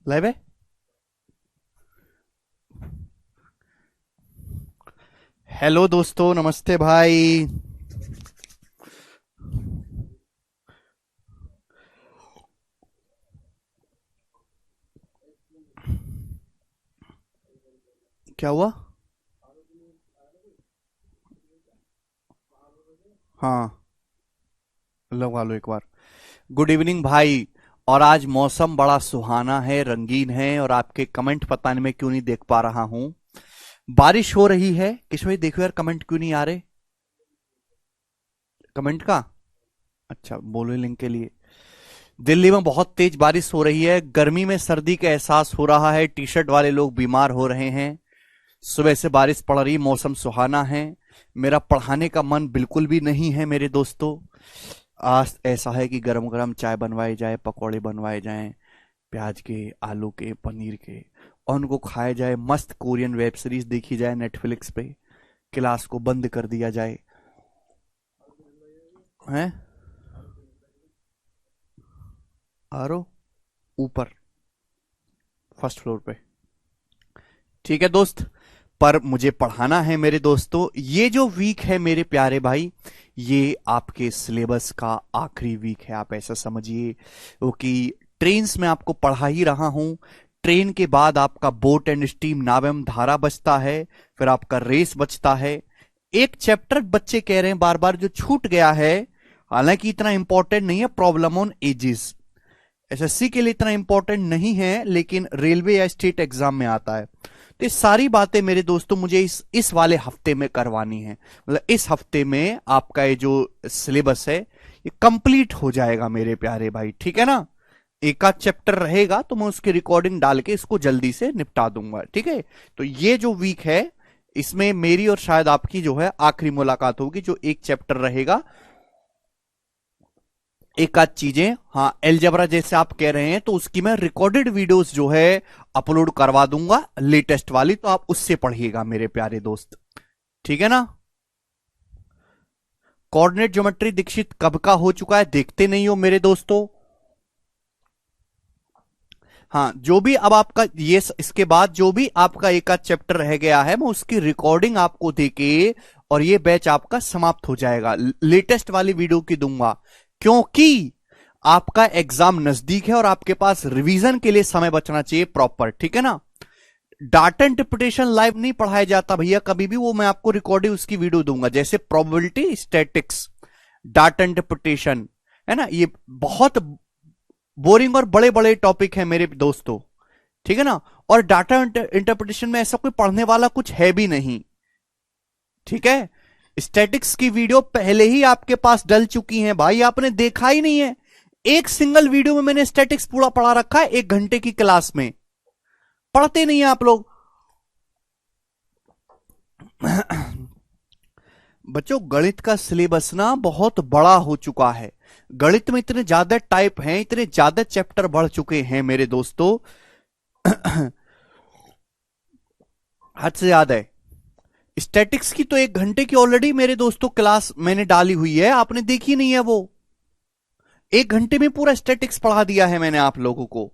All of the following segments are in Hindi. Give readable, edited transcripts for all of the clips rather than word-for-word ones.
लाइव है। हेलो दोस्तों, नमस्ते भाई। क्या हुआ? हाँ, लगा लो एक बार। गुड इवनिंग भाई। और आज मौसम बड़ा सुहाना है, रंगीन है, और आपके कमेंट पता नहीं मैं क्यों नहीं देख पा रहा हूं। बारिश हो रही है। किस भाई देखो यार, कमेंट क्यों नहीं आ रहे कमेंट का। अच्छा, बोलो लिंक के लिए। दिल्ली में बहुत तेज बारिश हो रही है। गर्मी में सर्दी का एहसास हो रहा है। टी शर्ट वाले लोग बीमार हो रहे हैं। सुबह से बारिश पड़ रही, मौसम सुहाना है। मेरा पढ़ाने का मन बिल्कुल भी नहीं है मेरे दोस्तों। आज ऐसा है कि गरम गरम चाय बनवाई जाए, पकौड़े बनवाए जाएं, प्याज के, आलू के, पनीर के, और उनको खाया जाए। मस्त कोरियन वेब सीरीज देखी जाए नेटफ्लिक्स पे। क्लास को बंद कर दिया जाए। हैं? आरो ऊपर, फर्स्ट फ्लोर पे। ठीक है दोस्त। पर मुझे पढ़ाना है मेरे दोस्तों। ये जो वीक है मेरे प्यारे भाई, ये आपके सिलेबस का आखिरी वीक है, आप ऐसा समझिए। क्योंकि ट्रेन्स में आपको पढ़ा ही रहा हूं। ट्रेन के बाद आपका बोट एंड स्टीम नावेम धारा बचता है। फिर आपका रेस बचता है। एक चैप्टर बच्चे कह रहे हैं बार बार जो छूट गया है। हालांकि इतना इंपॉर्टेंट नहीं है, प्रॉब्लम ऑन एजिस। एसएससी के लिए इतना इंपॉर्टेंट नहीं है, लेकिन रेलवे या स्टेट एग्जाम में आता है। तो ये सारी बातें मेरे दोस्तों मुझे इस वाले हफ्ते में करवानी है। मतलब इस हफ्ते में आपका ये जो सिलेबस है ये कंप्लीट हो जाएगा मेरे प्यारे भाई, ठीक है ना। एक आध चैप्टर रहेगा तो मैं उसकी रिकॉर्डिंग डाल के इसको जल्दी से निपटा दूंगा, ठीक है। तो ये जो वीक है, इसमें मेरी और शायद आपकी जो है आखिरी मुलाकात होगी। जो एक चैप्टर रहेगा, एक आध चीजें, हाँ एलजेब्रा जैसे आप कह रहे हैं, तो उसकी मैं रिकॉर्डेड वीडियोस जो है अपलोड करवा दूंगा, लेटेस्ट वाली, तो आप उससे पढ़िएगा मेरे प्यारे दोस्त, ठीक है ना। कोऑर्डिनेट ज्योमेट्री दीक्षित कब का हो चुका है, देखते नहीं हो मेरे दोस्तों। हाँ, जो भी अब आपका ये इसके बाद जो भी आपका एक आध चैप्टर रह गया है, मैं उसकी रिकॉर्डिंग आपको देके और ये बैच आपका समाप्त हो जाएगा। लेटेस्ट वाली वीडियो की दूंगा, क्योंकि आपका एग्जाम नजदीक है और आपके पास रिवीजन के लिए समय बचना चाहिए प्रॉपर, ठीक है ना। डाटा इंटरप्रिटेशन लाइव नहीं पढ़ाया जाता भैया कभी भी, वो मैं आपको रिकॉर्डिंग उसकी वीडियो दूंगा। जैसे प्रोबेबिलिटी, स्टैटिक्स, डाटा इंटरप्रिटेशन, है ना, ये बहुत बोरिंग और बड़े बड़े टॉपिक है मेरे दोस्तों, ठीक है ना। और डाटा इंटरप्रिटेशन में ऐसा कोई पढ़ने वाला कुछ है भी नहीं, ठीक है। स्टैटिक्स की वीडियो पहले ही आपके पास डल चुकी है भाई, आपने देखा ही नहीं है। एक सिंगल वीडियो में मैंने स्टैटिक्स पूरा पढ़ा रखा है 1 घंटे की क्लास में। पढ़ते नहीं है आप लोग। बच्चों, गणित का सिलेबस ना बहुत बड़ा हो चुका है। गणित में इतने ज्यादा टाइप हैं, इतने ज्यादा चैप्टर बढ़ चुके हैं मेरे दोस्तों। हद से ज्यादा है। स्टैटिक्स की तो 1 घंटे की ऑलरेडी मेरे दोस्तों क्लास मैंने डाली हुई है, आपने देखी नहीं है वो। 1 घंटे में पूरा स्टैटिक्स पढ़ा दिया है मैंने आप लोगों को।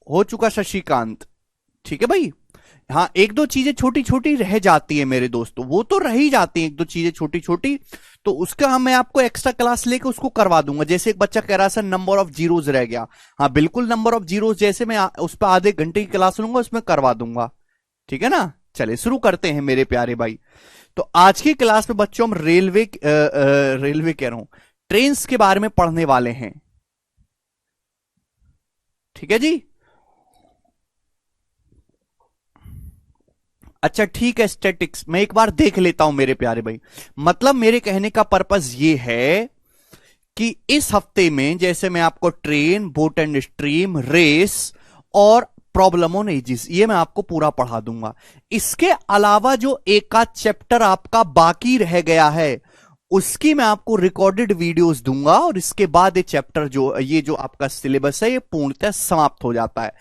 हो चुका शशिकांत, ठीक है भाई। हाँ, एक दो चीजें छोटी छोटी रह जाती है मेरे दोस्तों, वो तो रह ही जाती हैं एक दो चीजें छोटी छोटी। तो उसका हम मैं आपको एक्स्ट्रा क्लास लेके उसको करवा दूंगा। जैसे एक बच्चा कह रहा सर नंबर ऑफ जीरोज रह गया, हाँ बिल्कुल, नंबर ऑफ जीरोज जैसे मैं उस पर आधे घंटे की क्लास लूंगा, उसमें करवा दूंगा, ठीक है ना। चले शुरू करते हैं मेरे प्यारे भाई। तो आज की क्लास में बच्चों हम रेलवे कह रहा हूं, ट्रेन के बारे में पढ़ने वाले हैं, ठीक है जी। अच्छा ठीक है, स्टैटिक्स मैं एक बार देख लेता हूं मेरे प्यारे भाई। मतलब मेरे कहने का पर्पस ये है कि इस हफ्ते में जैसे मैं आपको train, boat and stream, race और प्रॉब्लम ऑन एजिस, ये मैं आपको पूरा पढ़ा दूंगा। इसके अलावा जो एक आध चैप्टर आपका बाकी रह गया है, उसकी मैं आपको रिकॉर्डेड वीडियोस दूंगा, और इसके बाद ये चैप्टर जो ये जो आपका सिलेबस है ये पूर्णतः समाप्त हो जाता है।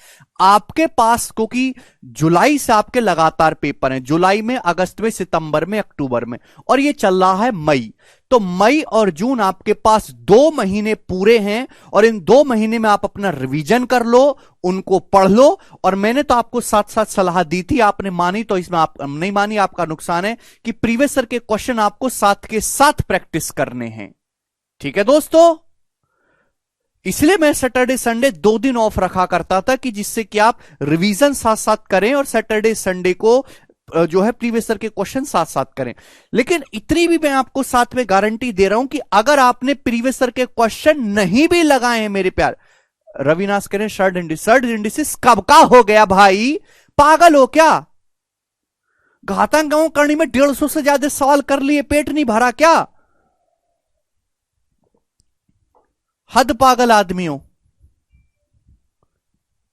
आपके पास, क्योंकि जुलाई से आपके लगातार पेपर हैं, जुलाई में, अगस्त में, सितंबर में, अक्टूबर में, और ये चल रहा है मई। तो मई और जून आपके पास 2 महीने पूरे हैं, और इन 2 महीने में आप अपना रिवीजन कर लो, उनको पढ़ लो। और मैंने तो आपको साथ साथ सलाह दी थी, आपने मानी तो इसमें आप नहीं मानी, आपका नुकसान है, कि प्रीवियस ईयर के क्वेश्चन आपको साथ के साथ प्रैक्टिस करने हैं। ठीक है दोस्तों, इसलिए मैं सैटरडे संडे 2 दिन ऑफ रखा करता था, कि जिससे कि आप रिवीजन साथ साथ करें और सैटरडे संडे को जो है प्रीवियस ईयर के क्वेश्चन साथ साथ करें। लेकिन इतनी भी मैं आपको साथ में गारंटी दे रहा हूं कि अगर आपने प्रीवियस ईयर के क्वेश्चन नहीं भी लगाए हैं मेरे प्यार, रविनाश करें सर्ड इंडिसिस कब का हो गया भाई, पागल हो क्या? घातांक करनी में 150 से ज्यादा सवाल कर लिए, पेट नहीं भरा क्या? हद पागल आदमियों।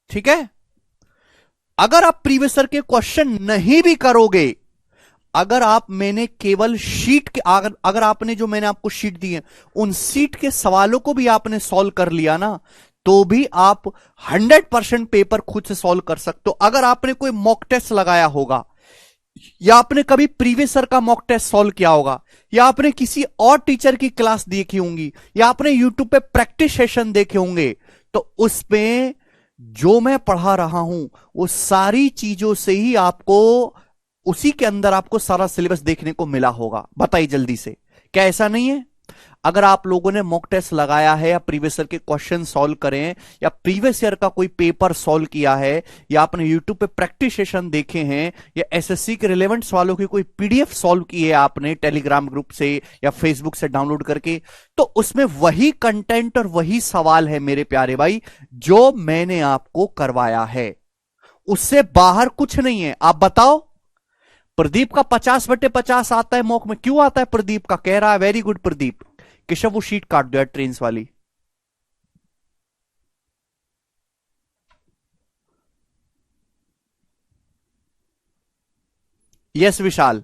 ठीक है, अगर आप प्रीवियस ईयर के क्वेश्चन नहीं भी करोगे, अगर आप, मैंने केवल शीट के, अगर आपने जो मैंने आपको शीट दी है उन शीट के सवालों को भी आपने सॉल्व कर लिया ना, तो भी आप 100% पेपर खुद से सॉल्व कर सकते हो। अगर आपने कोई मॉक टेस्ट लगाया होगा, या आपने कभी प्रीवियस ईयर का मॉक टेस्ट सॉल्व किया होगा, या आपने किसी और टीचर की क्लास देखी होंगी, या आपने यूट्यूब पे प्रैक्टिस सेशन देखे होंगे, तो उसमें जो मैं पढ़ा रहा हूं वो सारी चीजों से ही आपको, उसी के अंदर आपको सारा सिलेबस देखने को मिला होगा। बताइए जल्दी से, क्या ऐसा नहीं है? अगर आप लोगों ने मॉक टेस्ट लगाया है, या प्रीवियस ईयर के क्वेश्चन सॉल्व करें, या प्रीवियस ईयर का कोई पेपर सॉल्व किया है, या आपने यूट्यूब पे प्रैक्टिस सेशन देखे हैं, या एसएससी के रिलेवेंट सवालों की कोई पीडीएफ सॉल्व की है आपने टेलीग्राम ग्रुप से या फेसबुक से डाउनलोड करके, तो उसमें वही कंटेंट और वही सवाल है मेरे प्यारे भाई, जो मैंने आपको करवाया है। उससे बाहर कुछ नहीं है। आप बताओ, प्रदीप का 50/50 आता है मॉक में, क्यों आता है? प्रदीप का कह रहा है, वेरी गुड प्रदीप। केशव वो शीट काट दो यार ट्रेन्स वाली। यस विशाल,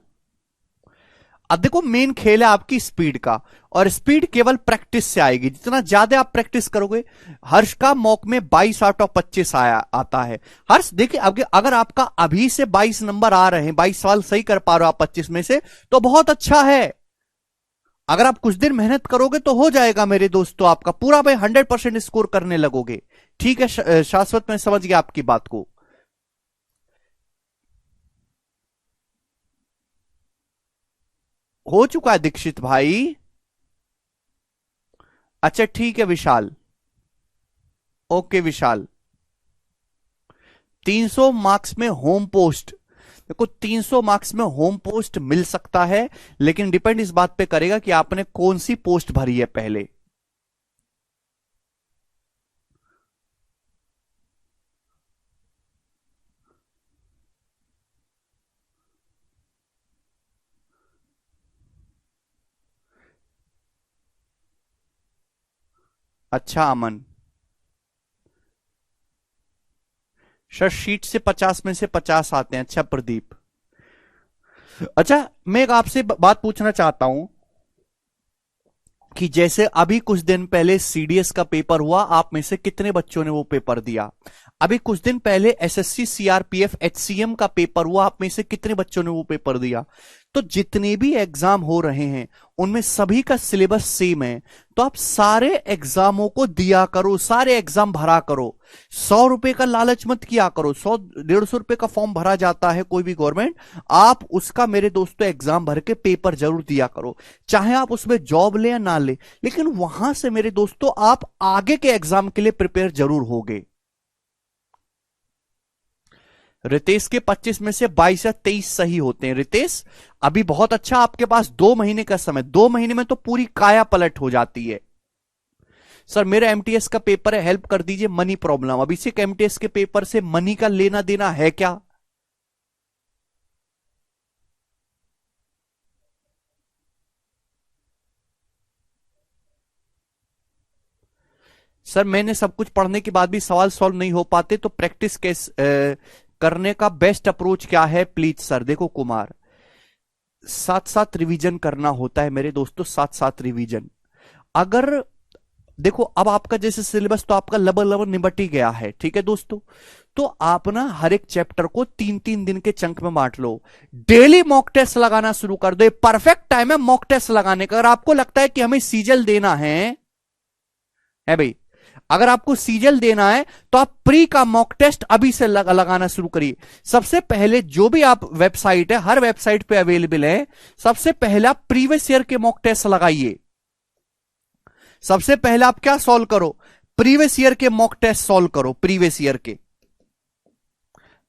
अब देखो मेन खेल है आपकी स्पीड का, और स्पीड केवल प्रैक्टिस से आएगी। जितना ज्यादा आप प्रैक्टिस करोगे, हर्ष का मॉक में 22/25 आया आता है। हर्ष देखिए, अगर आपका अभी से 22 नंबर आ रहे हैं, 22 सवाल सही कर पा रहे हो आप 25 में से, तो बहुत अच्छा है। अगर आप कुछ दिन मेहनत करोगे तो हो जाएगा मेरे दोस्तों, आपका पूरा भाई 100% स्कोर करने लगोगे। ठीक है शाश्वत, मैं समझ गया आपकी बात को। हो चुका है दीक्षित भाई। अच्छा ठीक है विशाल, ओके विशाल। 300 मार्क्स में होम पोस्ट, देखो 300 मार्क्स में होम पोस्ट मिल सकता है, लेकिन डिपेंड इस बात पे करेगा कि आपने कौन सी पोस्ट भरी है पहले। अच्छा अमन, सर शीट से 50 में से 50 आते हैं। अच्छा प्रदीप, अच्छा मैं एक आपसे बात पूछना चाहता हूं कि जैसे अभी कुछ दिन पहले सीडीएस का पेपर हुआ, आप में से कितने बच्चों ने वो पेपर दिया? अभी कुछ दिन पहले एसएससी सीआरपीएफ एचसीएम का पेपर हुआ, आप में से कितने बच्चों ने वो पेपर दिया? तो जितने भी एग्जाम हो रहे हैं उनमें सभी का सिलेबस सेम है, तो आप सारे एग्जामों को दिया करो, सारे एग्जाम भरा करो। 100 रुपए का लालच मत किया करो। 100-150 रुपए का फॉर्म भरा जाता है कोई भी गवर्नमेंट, आप उसका मेरे दोस्तों एग्जाम भर के पेपर जरूर दिया करो, चाहे आप उसमें जॉब ले या ना ले, लेकिन वहां से मेरे दोस्तों आप आगे के एग्जाम के लिए प्रिपेयर जरूर होगे। रितेश के 25 में से 22 या 23 सही होते हैं। रितेश अभी बहुत अच्छा, आपके पास 2 महीने का समय, 2 महीने में तो पूरी काया पलट हो जाती है। सर मेरा एमटीएस का पेपर है, हेल्प कर दीजिए, मनी प्रॉब्लम। अभिषेक एमटीएस के पेपर से मनी का लेना देना है क्या? सर मैंने सब कुछ पढ़ने के बाद भी सवाल सॉल्व नहीं हो पाते, तो प्रैक्टिस करने का बेस्ट अप्रोच क्या है प्लीज सर? देखो कुमार, साथ साथ रिवीजन करना होता है मेरे दोस्तों, साथ साथ रिवीजन। अगर देखो अब आपका जैसे सिलेबस तो आपका लगभग लगभग निबट ही गया है, ठीक है दोस्तों। तो आप ना हर एक चैप्टर को 3-3 दिन के चंक में बांट लो, डेली मॉक टेस्ट लगाना शुरू कर दो। ये परफेक्ट टाइम है मॉक टेस्ट लगाने का। अगर आपको लगता है कि हमें सीजल देना है भाई, अगर आपको सीजल देना है तो आप प्री का मॉक टेस्ट अभी से लगाना शुरू करिए। सबसे पहले जो भी आप वेबसाइट है, हर वेबसाइट पे अवेलेबल है, सबसे पहले आप प्रीवियस ईयर के मॉक टेस्ट लगाइए। सबसे पहले आप क्या सॉल्व करो, प्रीवियस ईयर के मॉक टेस्ट सॉल्व करो, प्रीवियस ईयर के।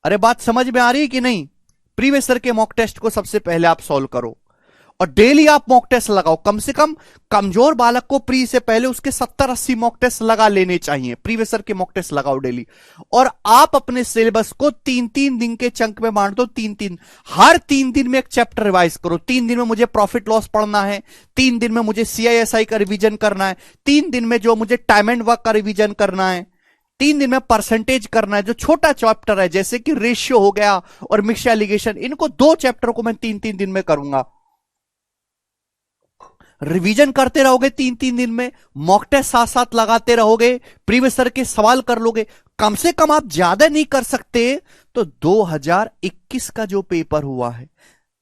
अरे बात समझ में आ रही है कि नहीं? प्रीवियस ईयर के मॉक टेस्ट को सबसे पहले आप सॉल्व करो और डेली आप मॉक टेस्ट लगाओ। कम से कम कमजोर बालक को प्री से पहले उसके 70-80 मॉक टेस्ट लगा लेने चाहिए। प्रीवियस ईयर के मॉक टेस्ट लगाओ डेली। और आप अपने सिलेबस को 3-3 दिन के चंक में बांट दो। 3-3, हर 3 दिन में एक चैप्टर रिवाइज करो। 3 दिन में मुझे प्रॉफिट लॉस पढ़ना है, 3 दिन में मुझे CISI का रिवीजन करना है, 3 दिन में जो मुझे टाइम एंड वर्क का रिवीजन करना है, 3 दिन में परसेंटेज करना है। जो छोटा चैप्टर है जैसे कि रेशियो हो गया और मिक्स एलिगेशन, इनको 2 चैप्टर को मैं 3-3 दिन में करूंगा। रिवीजन करते रहोगे 3-3 दिन में, मॉक टेस्ट साथ साथ लगाते रहोगे, प्रीवियस ईयर के सवाल कर लोगे। कम से कम आप ज्यादा नहीं कर सकते तो 2021 का जो पेपर हुआ है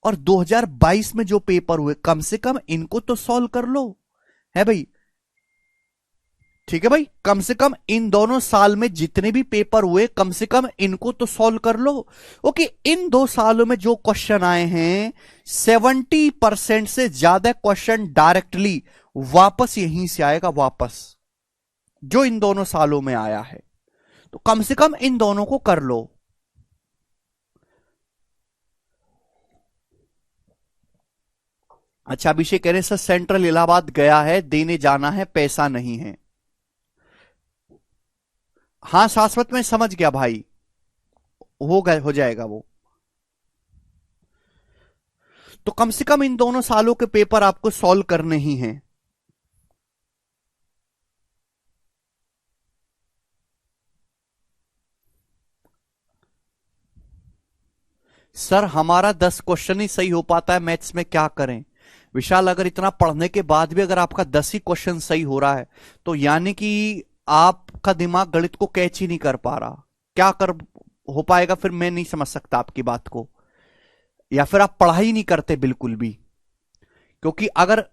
और 2022 में जो पेपर हुए, कम से कम इनको तो सॉल्व कर लो, है भाई। ठीक है भाई, कम से कम इन दोनों साल में जितने भी पेपर हुए, कम से कम इनको तो सॉल्व कर लो। ओके, इन 2 सालों में जो क्वेश्चन आए हैं, 70% से ज्यादा क्वेश्चन डायरेक्टली वापस यहीं से आएगा, वापस जो इन दोनों सालों में आया है। तो कम से कम इन दोनों को कर लो। अच्छा, अभिषेक कह रहे सर सेंट्रल इलाहाबाद गया है, देने जाना है, पैसा नहीं है। हाँ शाश्वत में समझ गया भाई, हो गए, हो जाएगा वो। तो कम से कम इन दोनों सालों के पेपर आपको सॉल्व करने ही हैं। सर हमारा 10 क्वेश्चन ही सही हो पाता है मैथ्स में, क्या करें? विशाल, अगर इतना पढ़ने के बाद भी अगर आपका 10 ही क्वेश्चन सही हो रहा है तो यानी कि आपका दिमाग गणित को कैच ही नहीं कर पा रहा। क्या कर हो पाएगा फिर? मैं नहीं समझ सकता आपकी बात को। या फिर आप पढ़ाई नहीं करते बिल्कुल भी, क्योंकि अगर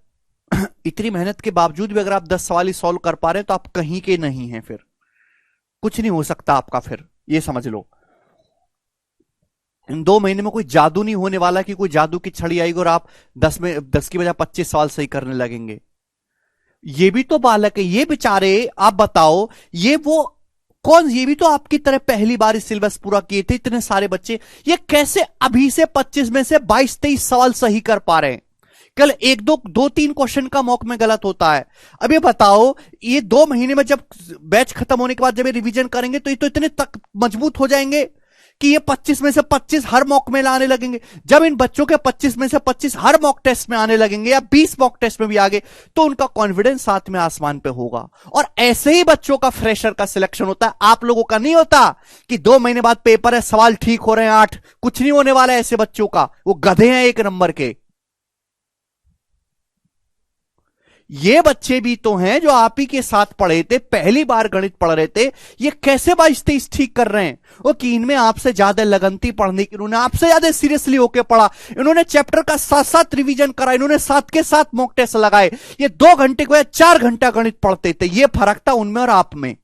इतनी मेहनत के बावजूद भी अगर आप 10 सवाल ही सॉल्व कर पा रहे हैं तो आप कहीं के नहीं हैं, फिर कुछ नहीं हो सकता आपका, फिर ये समझ लो। इन 2 महीने में कोई जादू नहीं होने वाला कि कोई जादू की छड़ी आएगी और आप 10 की बजाय 25 सवाल सही करने लगेंगे। ये भी तो बालक है, ये बेचारे, आप बताओ, ये वो कौन, ये भी तो आपकी तरह पहली बार सिलेबस पूरा किए थे, इतने सारे बच्चे, ये कैसे अभी से 25 में से 22-23 सवाल सही कर पा रहे हैं? कल 1-2-3 क्वेश्चन का मॉक में गलत होता है। अब ये बताओ, ये 2 महीने में जब बैच खत्म होने के बाद जब ये रिवीजन करेंगे तो ये तो इतने तक मजबूत हो जाएंगे कि ये 25 में से 25 हर मॉक में आने लगेंगे। जब इन बच्चों के 25 में से 25 हर मॉक टेस्ट में आने लगेंगे या 20 मॉक टेस्ट में भी आगे, तो उनका कॉन्फिडेंस साथ में आसमान पे होगा। और ऐसे ही बच्चों का फ्रेशर का सिलेक्शन होता है, आप लोगों का नहीं होता कि 2 महीने बाद पेपर है, सवाल ठीक हो रहे हैं 8, कुछ नहीं होने वाला है ऐसे बच्चों का, वो गधे हैं 1 नंबर के। ये बच्चे भी तो हैं जो आप ही के साथ पढ़े थे, पहली बार गणित पढ़ रहे थे, ये कैसे 22-23 ठीक कर रहे हैं? वो कि इनमें आपसे ज्यादा लगन थी पढ़ने की, इन्होंने आपसे ज्यादा सीरियसली होकर पढ़ा, इन्होंने चैप्टर का साथ साथ रिवीजन करा, इन्होंने साथ के साथ मॉक टेस्ट लगाए। ये 2 घंटे को या 4 घंटा गणित पढ़ते थे, ये फर्क था उनमें और आप में।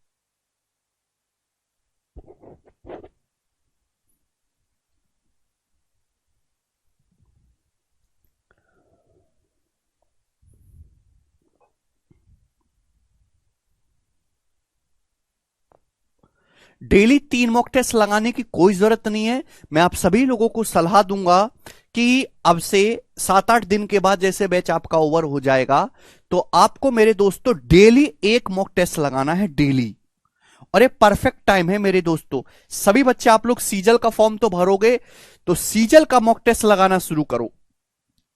डेली 3 मॉक टेस्ट लगाने की कोई जरूरत नहीं है। मैं आप सभी लोगों को सलाह दूंगा कि अब से 7-8 दिन के बाद जैसे बैच आपका ओवर हो जाएगा तो आपको मेरे दोस्तों डेली 1 मॉक टेस्ट लगाना है, डेली। और ये परफेक्ट टाइम है मेरे दोस्तों। सभी बच्चे आप लोग सीजल का फॉर्म तो भरोगे, तो सीजल का मॉक टेस्ट लगाना शुरू करो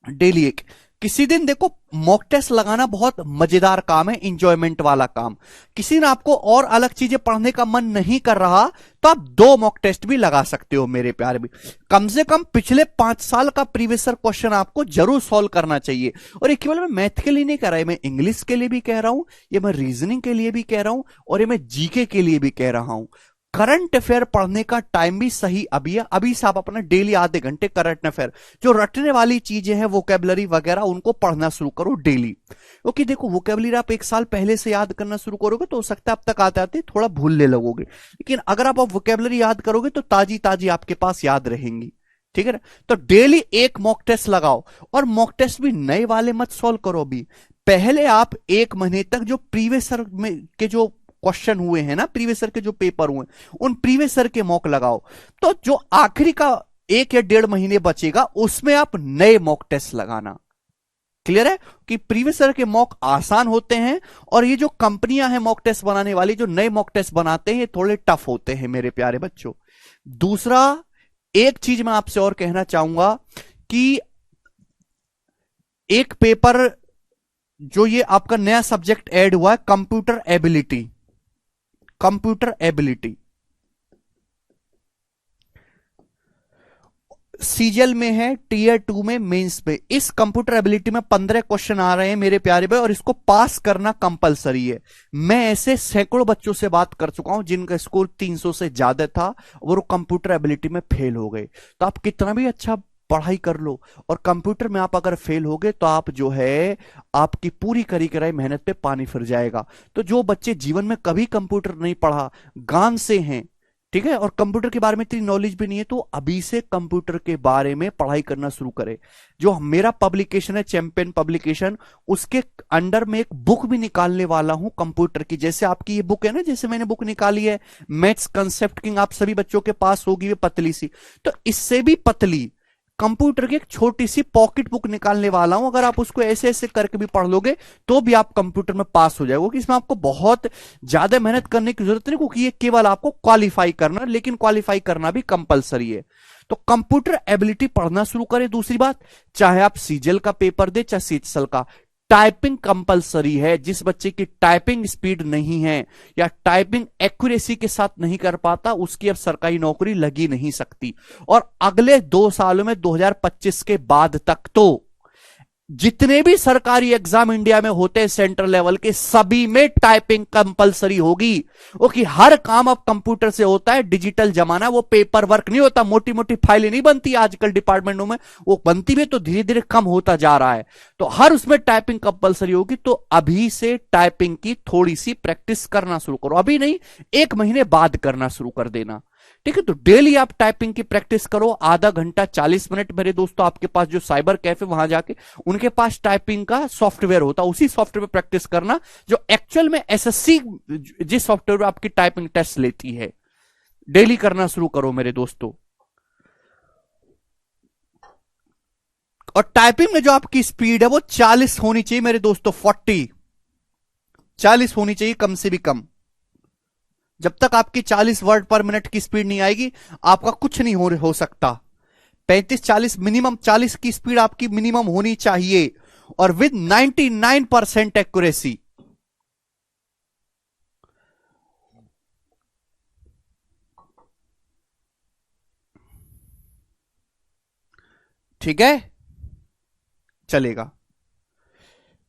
डेली 1। किसी दिन देखो मॉक टेस्ट लगाना बहुत मजेदार काम है, इंजॉयमेंट वाला काम। किसी दिन आपको और अलग चीजें पढ़ने का मन नहीं कर रहा तो आप 2 मॉक टेस्ट भी लगा सकते हो मेरे प्यारे भी। कम से कम पिछले 5 साल का प्रीवियस क्वेश्चन आपको जरूर सॉल्व करना चाहिए। और ये केवल मैं मैथ के लिए नहीं कह रहा, मैं इंग्लिश के लिए भी कह रहा हूं, ये मैं रीजनिंग के लिए भी कह रहा हूं, और ये मैं जीके के लिए भी कह रहा हूं। करंट अफेयर पढ़ने का टाइम भी सही अभी है। अभी से आप अपना डेली आधे घंटे करंट अफेयर, जो रटने वाली चीजें हैं, वोकेबलरी वगैरह, उनको पढ़ना शुरू करो डेली। क्योंकि देखो वोकेबलरी आप 1 साल पहले से याद करना शुरू करोगे तो हो सकता है अब तक आते आते थोड़ा भूलने लगोगे, लेकिन अगर आप वोकेबलरी याद करोगे तो ताजी ताजी आपके पास याद रहेंगी। ठीक है ना? तो डेली एक मॉक टेस्ट लगाओ, और मॉक टेस्ट भी नए वाले मत सॉल्व करो। अभी पहले आप 1 महीने तक जो प्रीवियस में के जो क्वेश्चन हुए हैं ना, प्रीवियस के जो पेपर हुए, उन प्रीवियस के मॉक लगाओ। तो जो आखिरी का 1 या 1.5 महीने बचेगा उसमें आप नए मॉक टेस्ट लगाना। क्लियर है कि प्रीवियस के मॉक आसान होते हैं, और ये जो कंपनियां हैं मॉक टेस्ट बनाने वाली, जो नए मॉक टेस्ट बनाते हैं, ये थोड़े टफ होते हैं मेरे प्यारे बच्चों। दूसरा एक चीज मैं आपसे और कहना चाहूंगा कि एक पेपर जो ये आपका नया सब्जेक्ट ऐड हुआ है, computer ability, computer ability CGL में है, टीयर 2 में, मेंस में। इस कंप्यूटर एबिलिटी में 15 क्वेश्चन आ रहे हैं मेरे प्यारे भाई, और इसको पास करना कंपलसरी है। मैं ऐसे सैकड़ों बच्चों से बात कर चुका हूं जिनका स्कोर 300 से ज्यादा था और वो कंप्यूटर एबिलिटी में फेल हो गए। तो आप कितना भी अच्छा पढ़ाई कर लो और कंप्यूटर में आप अगर फेल हो गए तो आप जो है, आपकी पूरी करी कराई मेहनत पे पानी फिर जाएगा। तो जो बच्चे जीवन में कभी कंप्यूटर नहीं पढ़ा, गांव से हैं, ठीक है, और कंप्यूटर के बारे में इतनी नॉलेज भी नहीं है, तो अभी से कंप्यूटर के बारे में पढ़ाई करना शुरू करें। जो मेरा पब्लिकेशन है चैंपियन पब्लिकेशन, उसके अंडर में एक बुक भी निकालने वाला हूं कंप्यूटर की। जैसे आपकी ये बुक है ना, जैसे मैंने बुक निकाली है मैथ्स कंसेप्ट किंग, आप सभी बच्चों के पास होगी, वे पतली सी, तो इससे भी पतली कंप्यूटर की एक छोटी सी पॉकेट बुक निकालने वाला हूं। अगर आप उसको ऐसे ऐसे करके भी पढ़ लोगे तो भी आप कंप्यूटर में पास हो जाओगे। इसमें आपको बहुत ज्यादा मेहनत करने की जरूरत नहीं, क्योंकि ये केवल आपको क्वालिफाई करना, लेकिन क्वालिफाई करना भी कंपलसरी है। तो कंप्यूटर एबिलिटी पढ़ना शुरू करें। दूसरी बात, चाहे आप सीजीएल का पेपर दे चाहे सीएचएसएल का, टाइपिंग कंपलसरी है। जिस बच्चे की टाइपिंग स्पीड नहीं है या टाइपिंग एक्यूरेसी के साथ नहीं कर पाता, उसकी अब सरकारी नौकरी लगी नहीं सकती। और अगले 2 सालों में 2025 के बाद तक तो जितने भी सरकारी एग्जाम इंडिया में होते हैं सेंट्रल लेवल के, सभी में टाइपिंग कंपलसरी होगी। क्योंकि हर काम अब कंप्यूटर से होता है, डिजिटल जमाना, वो पेपर वर्क नहीं होता, मोटी मोटी फाइलें नहीं बनती आजकल डिपार्टमेंटों में, वो बनती भी तो धीरे धीरे कम होता जा रहा है। तो हर उसमें टाइपिंग कंपलसरी होगी। तो अभी से टाइपिंग की थोड़ी सी प्रैक्टिस करना शुरू करो, अभी नहीं 1 महीने बाद करना शुरू कर देना। ठीक है, तो डेली आप टाइपिंग की प्रैक्टिस करो, आधा घंटा 40 मिनट। मेरे दोस्तों, आपके पास जो साइबर कैफे, वहां जाके उनके पास टाइपिंग का सॉफ्टवेयर होता है, उसी सॉफ्टवेयर में प्रैक्टिस करना जो एक्चुअल में एसएससी जिस सॉफ्टवेयर में आपकी टाइपिंग टेस्ट लेती है। डेली करना शुरू करो मेरे दोस्तों। और टाइपिंग में जो आपकी स्पीड है वो 40 होनी चाहिए मेरे दोस्तों, 40 होनी चाहिए कम से भी कम। जब तक आपकी 40 वर्ड पर मिनट की स्पीड नहीं आएगी, आपका कुछ नहीं हो सकता। 35-40 मिनिमम, 40 की स्पीड आपकी मिनिमम होनी चाहिए, और विद 99% एक्यूरेसी। ठीक है, चलेगा।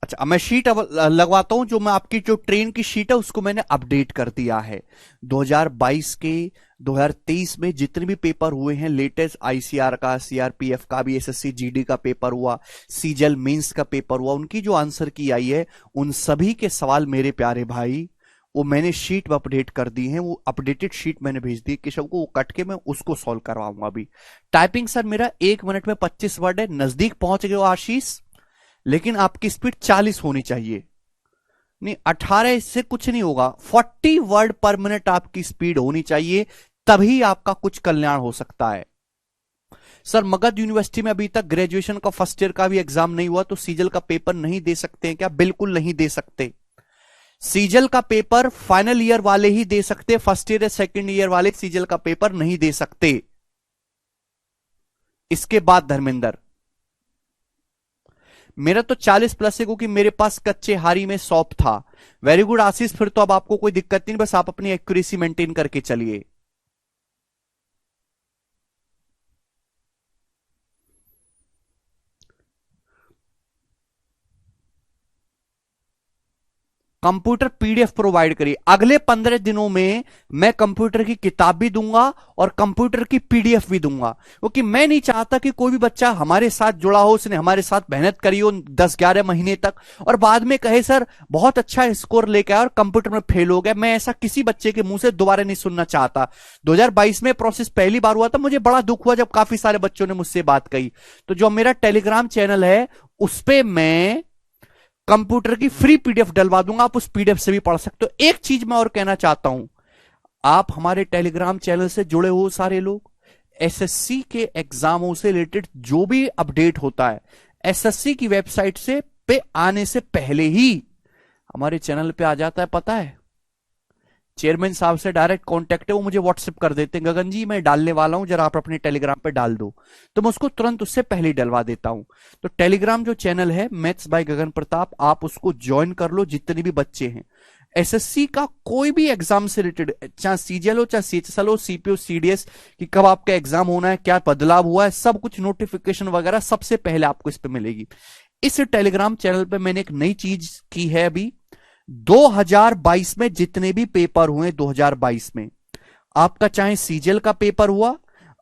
अच्छा, अब मैं शीट अब लगवाता हूं। जो मैं आपकी जो ट्रेन की शीट है उसको मैंने अपडेट कर दिया है। 2022 के 2023 में जितने भी पेपर हुए हैं, लेटेस्ट आईसीआर का, सीआरपीएफ का भी, एसएससी जीडी का पेपर हुआ, सीजीएल मेंस का पेपर हुआ, उनकी जो आंसर की आई है, उन सभी के सवाल मेरे प्यारे भाई वो मैंने शीट में अपडेट कर दी है। वो अपडेटेड शीट मैंने भेज दी केशव को, वो कट के मैं उसको सॉल्व करवाऊंगा अभी। टाइपिंग सर मेरा 1 मिनट में 25 वर्ड है, नजदीक पहुंच गए हो आशीष, लेकिन आपकी स्पीड 40 होनी चाहिए। नहीं, 18 से कुछ नहीं होगा, 40 वर्ड पर मिनट आपकी स्पीड होनी चाहिए, तभी आपका कुछ कल्याण हो सकता है। सर मगध यूनिवर्सिटी में अभी तक ग्रेजुएशन का फर्स्ट ईयर का भी एग्जाम नहीं हुआ, तो सीजल का पेपर नहीं दे सकते हैं क्या? बिल्कुल नहीं दे सकते। सीजल का पेपर फाइनल ईयर वाले ही दे सकते, फर्स्ट ईयर या सेकेंड ईयर वाले सीजल का पेपर नहीं दे सकते। इसके बाद धर्मेंद्र, मेरा तो 40 प्लस है क्योंकि मेरे पास कच्चे हारी में सौंप था। वेरी गुड आशीष, फिर तो अब आपको कोई दिक्कत नहीं, बस आप अपनी एक्यूरेसी मेंटेन करके चलिए। कंप्यूटर पीडीएफ प्रोवाइड करिए। अगले 15 दिनों में मैं कंप्यूटर की किताब भी दूंगा और कंप्यूटर की पीडीएफ भी दूंगा, क्योंकि मैं नहीं चाहता कि कोई भी बच्चा हमारे साथ जुड़ा हो, उसने हमारे साथ मेहनत करी हो 10-11 महीने तक और बाद में कहे सर बहुत अच्छा स्कोर लेके आया और कंप्यूटर में फेल हो गया। मैं ऐसा किसी बच्चे के मुंह से दोबारा नहीं सुनना चाहता। 2022 में प्रोसेस पहली बार हुआ था, मुझे बड़ा दुख हुआ जब काफी सारे बच्चों ने मुझसे बात कही। तो जो मेरा टेलीग्राम चैनल है उस पर मैं कंप्यूटर की फ्री पीडीएफ डलवा दूंगा, आप उस पीडीएफ से भी पढ़ सकते हो। एक चीज मैं और कहना चाहता हूं, आप हमारे टेलीग्राम चैनल से जुड़े हो सारे लोग, एसएससी के एग्जामों से रिलेटेड जो भी अपडेट होता है एसएससी की वेबसाइट से पे आने से पहले ही हमारे चैनल पे आ जाता है। पता है, चेयरमैन साहब से डायरेक्ट कांटेक्ट है, वो मुझे व्हाट्सएप कर देते हैं, गगन जी मैं डालने वाला हूं, जरा आप अपने टेलीग्राम पे डाल दो, तो मैं उसको तुरंत उससे पहले ही डलवा देता हूं। तो टेलीग्राम जो चैनल है मैथ्स बाय गगन प्रताप, आप उसको ज्वाइन कर लो। जितने भी बच्चे हैं एसएससी का कोई भी एग्जाम से रिलेटेड, चाहे सीजीएल हो, चाहे सीएचएसएल हो, सीपीओ, सीडीएस, कि कब आपका एग्जाम होना है, क्या बदलाव हुआ है, सब कुछ नोटिफिकेशन वगैरह सबसे पहले आपको इस पे मिलेगी। इस टेलीग्राम चैनल पे मैंने एक नई चीज की है अभी, 2022 में जितने भी पेपर हुए 2022 में, आपका चाहे सीजीएल का पेपर हुआ,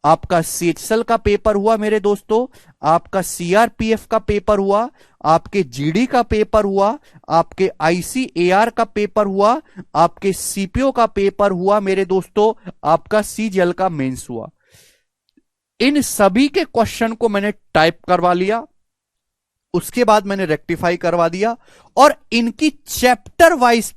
आपका सीएचएसएल का पेपर हुआ मेरे दोस्तों, आपका सीआरपीएफ का पेपर हुआ, आपके जीडी का पेपर हुआ, आपके आईसीएआर का पेपर हुआ, आपके सीपीओ का पेपर हुआ मेरे दोस्तों, आपका सीजीएल का मेंस हुआ, इन सभी के क्वेश्चन को मैंने टाइप करवा लिया, उसके बाद मैंने रेक्टिफाई करवा दिया और इनकी चैप्टर वाइज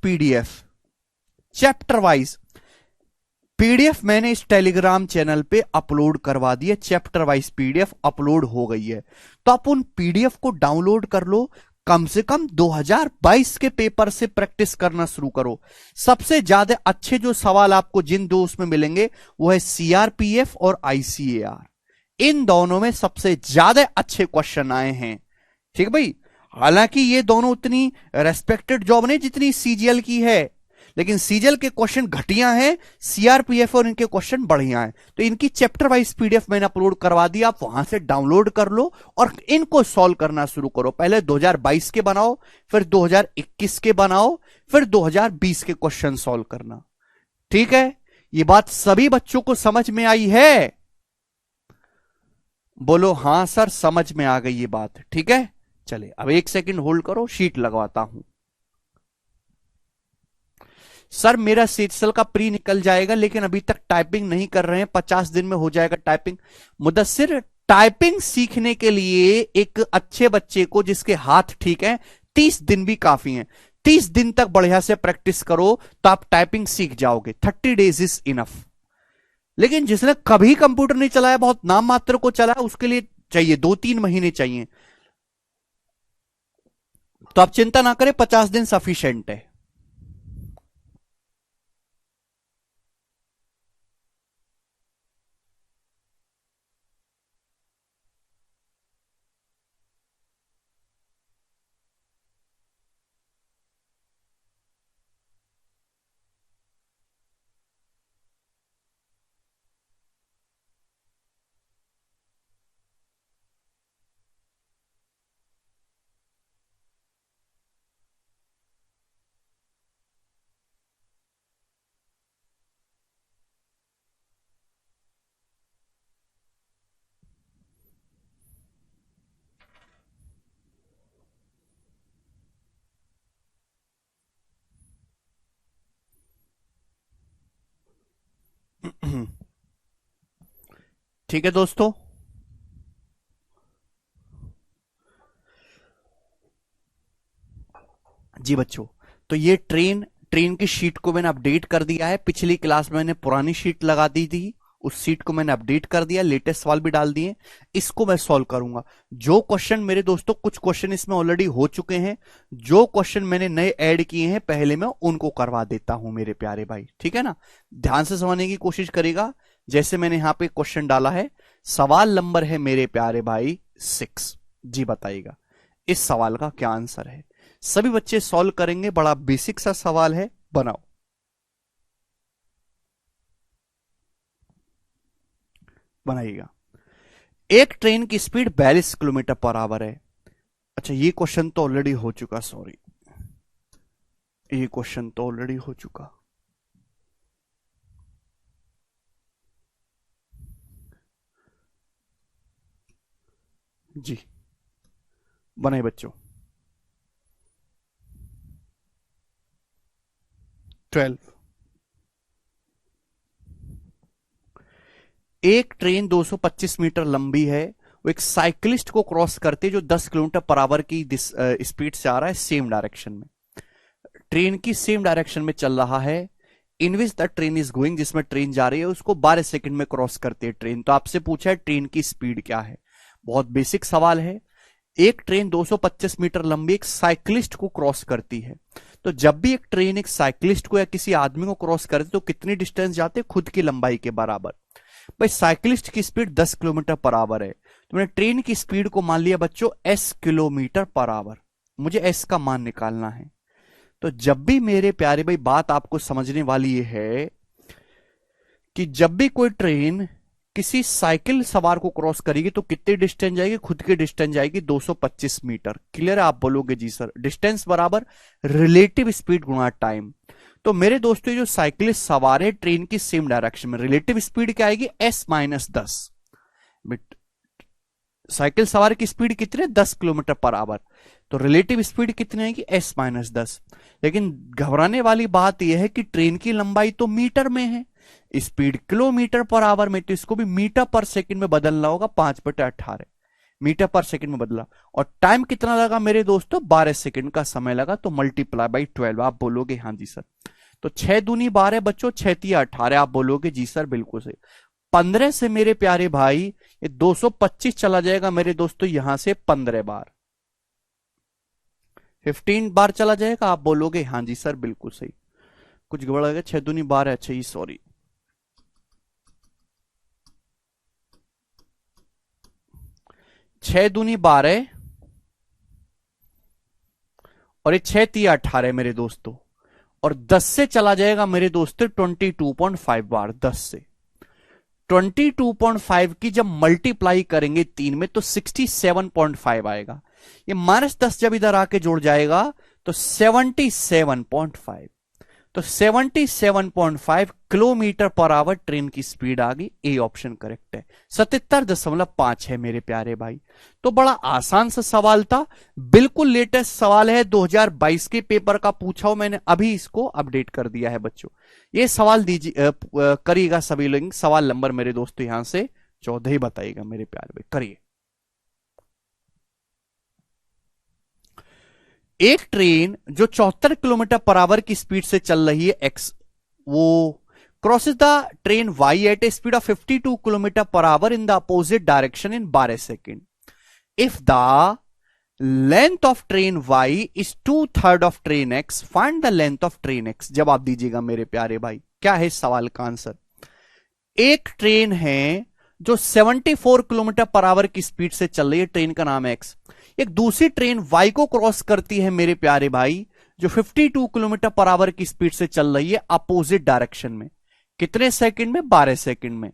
पीडीएफ मैंने इस टेलीग्राम चैनल पे अपलोड करवा दी है। चैप्टर वाइज पीडीएफ अपलोड हो गई है, तो आप उन पीडीएफ को डाउनलोड कर लो। कम से कम 2022 के पेपर से प्रैक्टिस करना शुरू करो। सबसे ज्यादा अच्छे जो सवाल आपको जिन दो उसमें मिलेंगे वो है सीआरपीएफ और आईसीएआर, इन दोनों में सबसे ज्यादा अच्छे क्वेश्चन आए हैं। ठीक भाई, हालांकि ये दोनों उतनी रेस्पेक्टेड जॉब नहीं जितनी सीजीएल की है, लेकिन सीजीएल के क्वेश्चन घटिया हैं, सीआरपीएफ और इनके क्वेश्चन बढ़िया हैं। तो इनकी चैप्टर वाइज पीडीएफ मैंने अपलोड करवा दी, आप वहां से डाउनलोड कर लो और इनको सॉल्व करना शुरू करो। पहले 2022 के बनाओ, फिर 2021 के बनाओ, फिर 2020 के क्वेश्चन सॉल्व करना। ठीक है, ये बात सभी बच्चों को समझ में आई है? बोलो हां सर समझ में आ गई ये बात। ठीक है, चले अब 1 सेकंड होल्ड करो, शीट लगवाता हूं। सर मेरा सीएचएसएल का प्री निकल जाएगा लेकिन अभी तक टाइपिंग नहीं कर रहे हैं, 50 दिन में हो जाएगा टाइपिंग। मुदस्सिर, टाइपिंग सीखने के लिए एक अच्छे बच्चे को जिसके हाथ ठीक है 30 दिन भी काफी है। 30 दिन तक बढ़िया से प्रैक्टिस करो तो आप टाइपिंग सीख जाओगे। 30 डेज इज इनफ। लेकिन जिसने कभी कंप्यूटर नहीं चलाया, बहुत नाम मात्र को चलाया, उसके लिए चाहिए 2-3 महीने चाहिए। तो आप चिंता ना करें, 50 दिन सफिशिएंट है। ठीक है दोस्तों, जी बच्चों, तो ये ट्रेन की शीट को मैंने अपडेट कर दिया है। पिछली क्लास में मैंने पुरानी शीट लगा दी थी, उस सीट को मैंने अपडेट कर दिया, लेटेस्ट सवाल भी डाल दिए। इसको मैं सॉल्व करूंगा। जो क्वेश्चन मेरे दोस्तों, कुछ क्वेश्चन इसमें ऑलरेडी हो चुके हैं, जो क्वेश्चन मैंने नए ऐड किए हैं पहले मैं उनको करवा देता हूं मेरे प्यारे भाई। ठीक है ना, ध्यान से समझने की कोशिश करेगा। जैसे मैंने यहां पे क्वेश्चन डाला है, सवाल नंबर है मेरे प्यारे भाई 6, जी बताइएगा। इस सवाल का क्या आंसर है? सभी बच्चे सॉल्व करेंगे, बड़ा बेसिक सा सवाल है, बनाओ। बनाइएगा। एक ट्रेन की स्पीड 42 किलोमीटर पर आवर है। अच्छा, ये क्वेश्चन तो ऑलरेडी हो चुका, सॉरी, ये क्वेश्चन तो ऑलरेडी हो चुका। जी, बनाए बच्चों। 12। एक ट्रेन 225 मीटर लंबी है, वो एक साइकिलिस्ट को क्रॉस करते जो 10 किलोमीटर पर आवर की स्पीड से आ रहा है सेम डायरेक्शन में। ट्रेन की सेम डायरेक्शन में चल रहा है, in which the train is going, जिसमें ट्रेन जा रही है, उसको 12 सेकंड में क्रॉस करती है ट्रेन। तो आपसे पूछा है ट्रेन की स्पीड क्या है। बहुत बेसिक सवाल है। एक ट्रेन 225 मीटर लंबी एक साइकिलिस्ट को क्रॉस करती है। तो जब भी एक ट्रेन एक साइकिलिस्ट को या किसी आदमी को क्रॉस करती तो कितनी डिस्टेंस जाते? खुद की लंबाई के बराबर। भाई साइकिलिस्ट की स्पीड 10 किलोमीटर पर आवर है, तो मैंने ट्रेन की स्पीड को मान लिया बच्चों s किलोमीटर पर आवर। मुझे s का मान निकालना है। तो जब भी मेरे प्यारे भाई बात आपको समझने वाली ये है कि जब भी कोई ट्रेन किसी साइकिल सवार को क्रॉस करेगी तो कितनी डिस्टेंस जाएगी? खुद की डिस्टेंस जाएगी 225 मीटर। क्लियर है? आप बोलोगे जी सर, डिस्टेंस बराबर रिलेटिव स्पीड गुणा टाइम। तो मेरे दोस्तों, जो साइकिलिस्ट सवार है ट्रेन की सेम डायरेक्शन में, रिलेटिव स्पीड क्या आएगी? s-10। साइकिल सवार की स्पीड कितनी है? 10 किलोमीटर पर आवर। तो रिलेटिव स्पीड कितनी आएगी? s-10। लेकिन घबराने वाली बात यह है कि ट्रेन की लंबाई तो मीटर में है, स्पीड किलोमीटर पर आवर में, तो इसको भी मीटर पर सेकंड में बदलना होगा। 5/18 मीटर पर सेकंड में बदला। और टाइम कितना लगा मेरे दोस्तों? 12 सेकंड का समय लगा। तो मल्टीप्लाई बाई 12। आप बोलोगे हाँ जी सर। तो 6 दूनी 12 बच्चों, 6×3=18। आप बोलोगे जी सर बिल्कुल सही। 15 से मेरे प्यारे भाई ये 225 चला जाएगा मेरे दोस्तों, यहां से 15 बार, 15 बार चला जाएगा। आप बोलोगे हाँ जी सर बिल्कुल सही। कुछ गड़बड़ है? 6 दूनी 12। अच्छा ये सॉरी, 6 दूनी 12 और ये 6×3=18 मेरे दोस्तों। और 10 से चला जाएगा मेरे दोस्तों 22.5 बार। 10 से 22.5 की जब मल्टीप्लाई करेंगे 3 में तो 67.5 आएगा। ये -10 जब इधर आके जुड़ जाएगा तो 77.5। तो 77.5 किलोमीटर पर आवर ट्रेन की स्पीड आ गई। ए ऑप्शन करेक्ट है। 77.5 है मेरे प्यारे भाई। तो बड़ा आसान सा सवाल था, बिल्कुल लेटेस्ट सवाल है, 2022 के पेपर का पूछा हो, मैंने अभी इसको अपडेट कर दिया है बच्चों। ये सवाल दीजिए, करिएगा सभी लोग। सवाल नंबर मेरे दोस्तों यहां से 14 ही बताइएगा मेरे प्यारे भाई, करिए। एक ट्रेन जो 74 किलोमीटर पर आवर की स्पीड से चल रही है एक्स, वो crosses the train Y at a speed of 52 kilometre per hour in the opposite direction in 12 second. If the length of train Y is 2/3 of train X, find the length of train X. जवाब दीजिएगा मेरे प्यारे भाई, क्या है इस सवाल का आंसर? एक ट्रेन है जो 74 किलोमीटर पर आवर की स्पीड से चल रही है, ट्रेन का नाम है एक्स। एक दूसरी ट्रेन वाई को क्रॉस करती है मेरे प्यारे भाई, जो 52 किलोमीटर पर आवर की स्पीड से चल रही है अपोजिट डायरेक्शन में। कितने सेकंड में? 12 सेकंड में।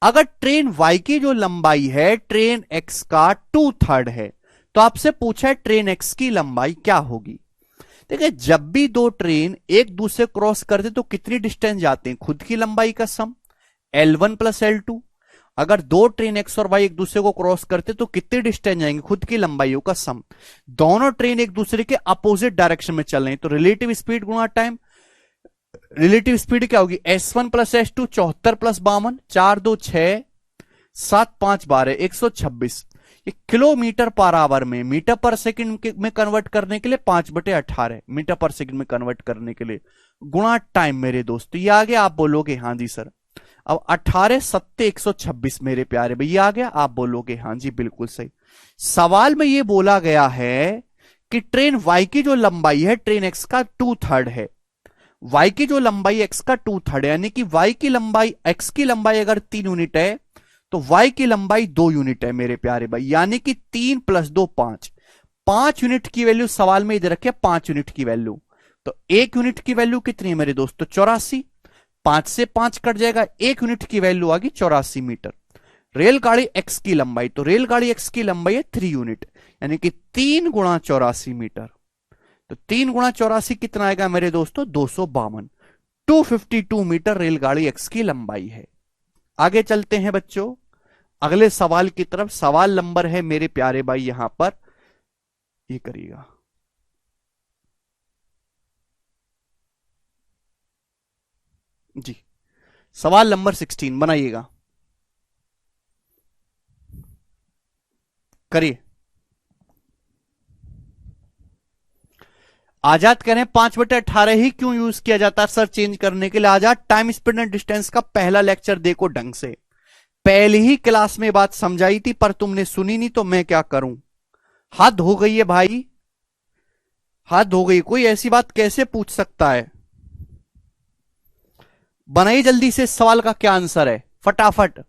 अगर ट्रेन वाई की जो लंबाई है ट्रेन एक्स का 2/3 है, तो आपसे पूछा है ट्रेन एक्स की लंबाई क्या होगी। देखिए, जब भी दो ट्रेन एक दूसरे क्रॉस करते तो कितनी डिस्टेंस जाते हैं? खुद की लंबाई का सम, L1 + L2। अगर दो ट्रेन एक्स और वाई एक दूसरे को क्रॉस करते तो कितनी डिस्टेंस जाएंगे? खुद की लंबाइयों का सम। दोनों ट्रेन एक दूसरे के अपोजिट डायरेक्शन में चल रही तो रिलेटिव स्पीड गुणा टाइम। रिलेटिव स्पीड क्या होगी? S1 + S2, 74 + 52, 4×2 = 6, 7×5 = 12, 126। ये किलोमीटर पर आवर में मीटर पर सेकंड में कन्वर्ट करने के लिए 5/18 मीटर पर सेकंड में कन्वर्ट करने के लिए गुणा टाइम मेरे दोस्तों। ये आ गया? आप बोलोगे हाँ जी सर। अब 18 7 126 मेरे प्यारे भैया आ गया? आप बोलोगे हाँ जी बिल्कुल सही। सवाल में ये बोला गया है कि ट्रेन वाई की जो लंबाई है ट्रेन एक्स का 2/3 है। वाई की जो लंबाई एक्स का 2/3 है, यानी कि वाई की लंबाई, एक्स की लंबाई अगर 3 यूनिट है तो वाई की लंबाई 2 यूनिट है मेरे प्यारे भाई। यानी कि 3 + 2 5, 5 यूनिट की वैल्यू सवाल में इधर रखे, 5 यूनिट की वैल्यू। तो 1 यूनिट की वैल्यू कितनी है मेरे दोस्तों? 84। 5 से 5 कट जाएगा, 1 यूनिट की वैल्यू आ गई 84 मीटर। रेलगाड़ी एक्स की लंबाई, तो रेलगाड़ी एक्स की लंबाई है 3 यूनिट, यानी कि 3 × 84 मीटर। तो 3 × 84 कितना आएगा मेरे दोस्तों? 252। 252 मीटर रेलगाड़ी एक्स की लंबाई है। आगे चलते हैं बच्चों अगले सवाल की तरफ। सवाल नंबर है मेरे प्यारे भाई यहां पर, ये करिएगा। जी, सवाल नंबर 16 बनाइएगा, करिए। आजाद कह रहे हैं 5/18 ही क्यों यूज किया जाता है सर चेंज करने के लिए? आजाद, टाइम स्पीड एंड डिस्टेंस का पहला लेक्चर देखो ढंग से। पहली ही क्लास में बात समझाई थी पर तुमने सुनी नहीं, तो मैं क्या करूं? हद हो गई है भाई, हद हो गई। कोई ऐसी बात कैसे पूछ सकता है? बनाइए जल्दी से, इस सवाल का क्या आंसर है फटाफट।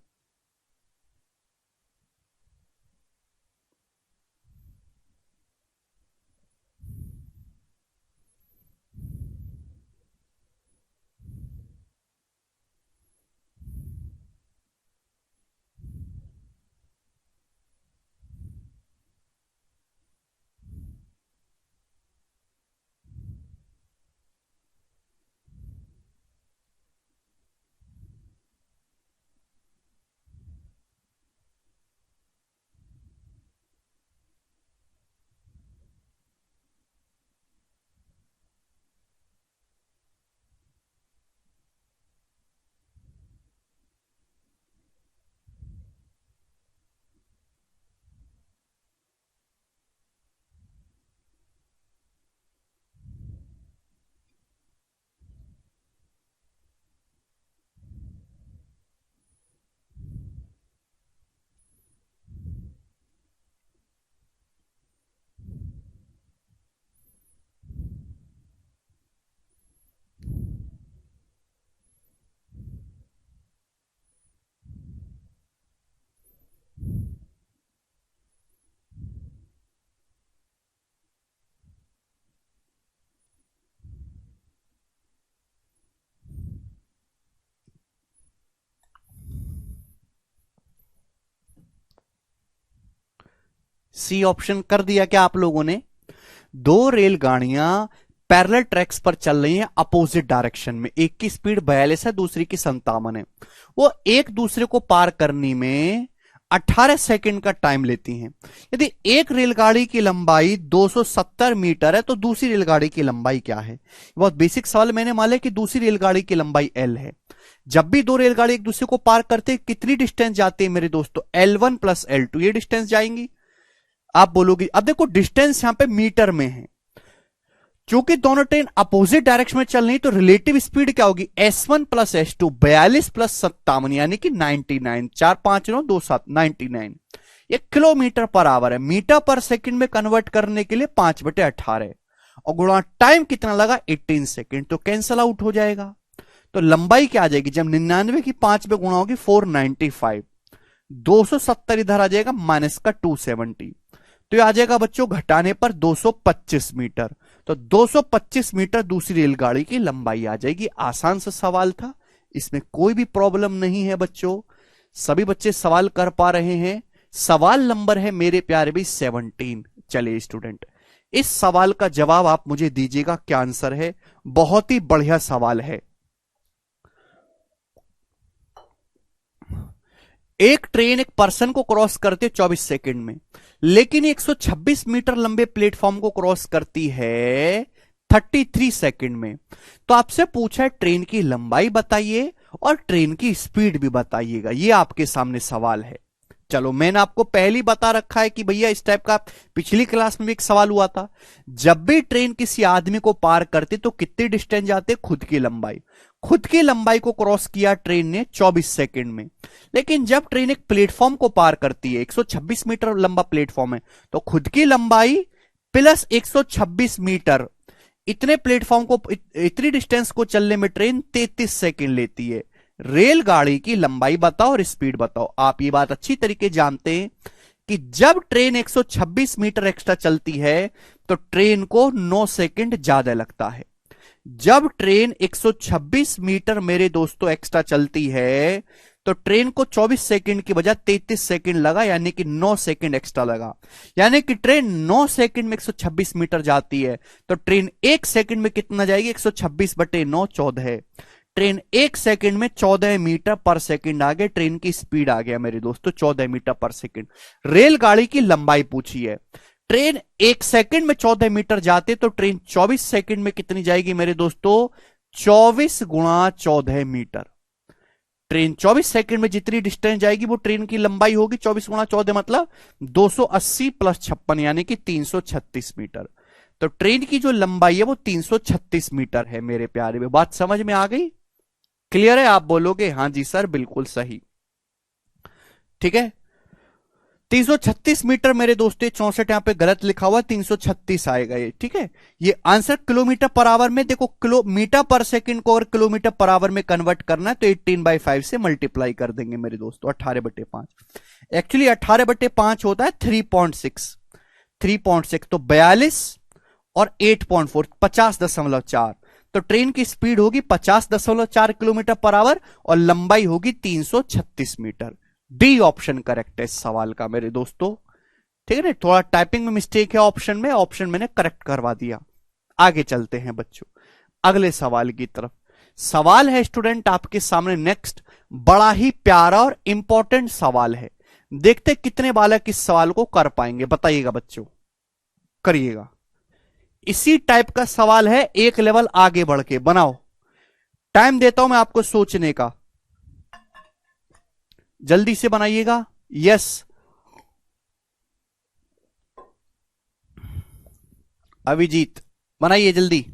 सी ऑप्शन कर दिया क्या आप लोगों ने? दो रेलगाड़ियां पैरेलल ट्रैक्स पर चल रही हैं अपोजिट डायरेक्शन में, एक की स्पीड 42 है, दूसरी की 57 है। वो एक दूसरे को पार करने में 18 सेकंड का टाइम लेती हैं। यदि एक रेलगाड़ी की लंबाई 270 मीटर है तो दूसरी रेलगाड़ी की लंबाई क्या है? बहुत बेसिक सवाल। मैंने मान लिया कि दूसरी रेलगाड़ी की लंबाई एल है। जब भी दो रेलगाड़ी एक दूसरे को पार करते कितनी डिस्टेंस जाती है मेरे दोस्तों? L1 + L2 ये डिस्टेंस जाएंगी। आप बोलोगे अब देखो डिस्टेंस यहां पे मीटर में है, क्योंकि दोनों ट्रेन अपोजिट डायरेक्शन में चल रही तो रिलेटिव स्पीड क्या होगी? S1 + S2 42 + 57 यानी कि 99। 4 5 9 2 7 99। ये किलोमीटर पर आवर है, मीटर पर सेकंड में कन्वर्ट करने के लिए 5/18 और गुणा टाइम कितना लगा? 18 सेकंड। तो कैंसल आउट हो जाएगा। तो लंबाई क्या आ जाएगी? जब 99 की 5 में गुणा होगी 495। 270 इधर आ जाएगा माइनस का 270, तो ये आ जाएगा बच्चों घटाने पर 225 मीटर। तो 225 मीटर दूसरी रेलगाड़ी की लंबाई आ जाएगी। आसान सा सवाल था, इसमें कोई भी प्रॉब्लम नहीं है बच्चों। सभी बच्चे सवाल कर पा रहे हैं। सवाल नंबर है मेरे प्यारे भाई 17। चलिए स्टूडेंट, इस सवाल का जवाब आप मुझे दीजिएगा, क्या आंसर है? बहुत ही बढ़िया सवाल है। एक ट्रेन एक पर्सन को क्रॉस करती है 24 सेकंड में, लेकिन 126 मीटर लंबे प्लेटफॉर्म को क्रॉस करती है 33 सेकंड में। तो आपसे पूछा है ट्रेन की लंबाई बताइए और ट्रेन की स्पीड भी बताइएगा। ये आपके सामने सवाल है। चलो मैंने आपको पहले ही बता रखा है कि भैया इस टाइप का पिछली क्लास में भी एक सवाल हुआ था। जब भी ट्रेन किसी आदमी को पार करती तो कितनी डिस्टेंस जाते? खुद की लंबाई। खुद की लंबाई को क्रॉस किया ट्रेन ने 24 सेकंड में। लेकिन जब ट्रेन एक प्लेटफॉर्म को पार करती है, 126 मीटर लंबा प्लेटफॉर्म है, तो खुद की लंबाई प्लस 126 मीटर, इतने प्लेटफॉर्म को इतनी डिस्टेंस को चलने में ट्रेन 33 सेकंड लेती है। रेलगाड़ी की लंबाई बताओ और स्पीड बताओ। आप ये बात अच्छी तरीके जानते हैं कि जब ट्रेन 126 मीटर एक्स्ट्रा चलती है तो ट्रेन को 9 सेकंड ज्यादा लगता है। जब ट्रेन 126 मीटर मेरे दोस्तों एक्स्ट्रा चलती है तो ट्रेन को 24 सेकंड की बजाय 33 सेकंड लगा, यानी कि 9 सेकंड एक्स्ट्रा लगा। यानी कि ट्रेन 9 सेकंड में 126 मीटर जाती है तो ट्रेन 1 सेकंड में कितना जाएगी? 126 बटे 9 14 है। ट्रेन 1 सेकंड में 14 मीटर पर सेकंड आ गए। ट्रेन की स्पीड आ गया मेरे दोस्तों 14 मीटर पर सेकंड। रेलगाड़ी की लंबाई पूछी है। ट्रेन 1 सेकंड में 14 मीटर जाते तो ट्रेन 24 सेकंड में कितनी जाएगी मेरे दोस्तों? 24 गुणा 14 मीटर। ट्रेन 24 सेकंड में जितनी डिस्टेंस जाएगी वो ट्रेन की लंबाई होगी। 24 गुणा 14 मतलब 280 प्लस 56 यानी कि 336 मीटर। तो ट्रेन की जो लंबाई है वो 336 मीटर है मेरे प्यारे में। बात समझ में आ गई? क्लियर है? आप बोलोगे हाँ जी सर बिल्कुल सही। ठीक है, 336 मीटर मेरे दोस्तों। 64 यहां पे गलत लिखा हुआ, 336 आएगा ये। ठीक है, ये आंसर किलोमीटर पर आवर में, देखो किलोमीटर पर सेकंड को अगर किलोमीटर पर आवर में कन्वर्ट करना है तो 18/5 से मल्टीप्लाई कर देंगे मेरे दोस्तों। 18/5 एक्चुअली 18/5 होता है 3.6। 3.6 तो 42 और 8.4 50.4। तो ट्रेन की स्पीड होगी 50.4 किलोमीटर पर आवर और लंबाई होगी 336 मीटर। डी ऑप्शन करेक्ट है इस सवाल का मेरे दोस्तों। ठीक है ना, थोड़ा टाइपिंग में मिस्टेक है ऑप्शन में, ऑप्शन मैंने करेक्ट करवा दिया। आगे चलते हैं बच्चों अगले सवाल की तरफ। सवाल है स्टूडेंट आपके सामने नेक्स्ट, बड़ा ही प्यारा और इंपॉर्टेंट सवाल है। देखते कितने बालक इस सवाल को कर पाएंगे, बताइएगा बच्चों, करिएगा। इसी टाइप का सवाल है, एक लेवल आगे बढ़ के बनाओ। टाइम देता हूं मैं आपको सोचने का, जल्दी से बनाइएगा। यस, अभिजीत बनाइए जल्दी।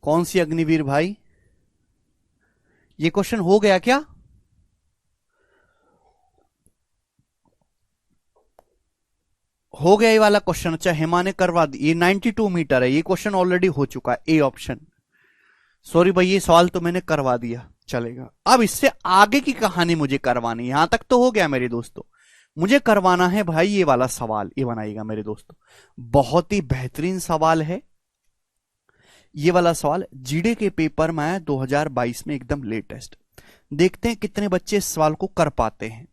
कौन सी अग्निवीर भाई? ये क्वेश्चन हो गया क्या? हो गया ये वाला क्वेश्चन? अच्छा, हेमा ने करवा दी। ये 92 मीटर है, ये क्वेश्चन ऑलरेडी हो चुका है, ए ऑप्शन। सॉरी भाई, ये सवाल तो मैंने करवा दिया, चलेगा। अब इससे आगे की कहानी मुझे करवानी, यहां तक तो हो गया मेरे दोस्तों। मुझे करवाना है भाई ये वाला सवाल, ये बनाइएगा मेरे दोस्तों। बहुत ही बेहतरीन सवाल है ये वाला सवाल। जीडे के पेपर में आया 2022 में, एकदम लेटेस्ट। देखते हैं कितने बच्चे इस सवाल को कर पाते हैं।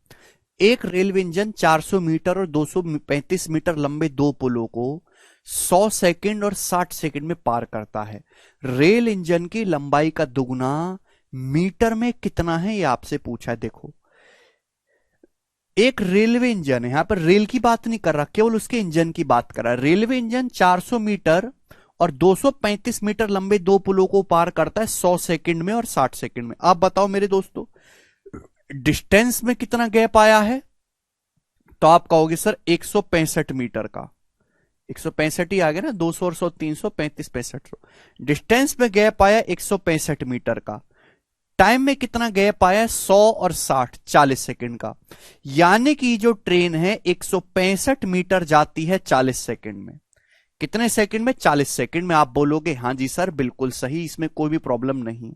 एक रेलवे इंजन 400 मीटर और 235 मीटर लंबे दो पुलों को 100 सेकंड और 60 सेकंड में पार करता है। रेल इंजन की लंबाई का दुगुना मीटर में कितना है, ये आपसे पूछा है। देखो, एक रेलवे इंजन है, यहां पर रेल की बात नहीं कर रहा, केवल उसके इंजन की बात कर रहा है। रेलवे इंजन 400 मीटर और 235 मीटर लंबे दो पुलों को पार करता है 100 सेकंड में और 60 सेकंड में। आप बताओ मेरे दोस्तों, डिस्टेंस में कितना गैप आया है? तो आप कहोगे सर 165 मीटर का। 165 ही आ गया ना, 200 और 100 300 35 65। डिस्टेंस में गैप आया 165 मीटर का। टाइम में कितना गैप आया? 100 और 60 40 सेकंड का। यानी कि जो ट्रेन है 165 मीटर जाती है 40 सेकंड में। कितने सेकंड में? 40 सेकंड में। आप बोलोगे हाँ जी सर बिल्कुल सही, इसमें कोई भी प्रॉब्लम नहीं।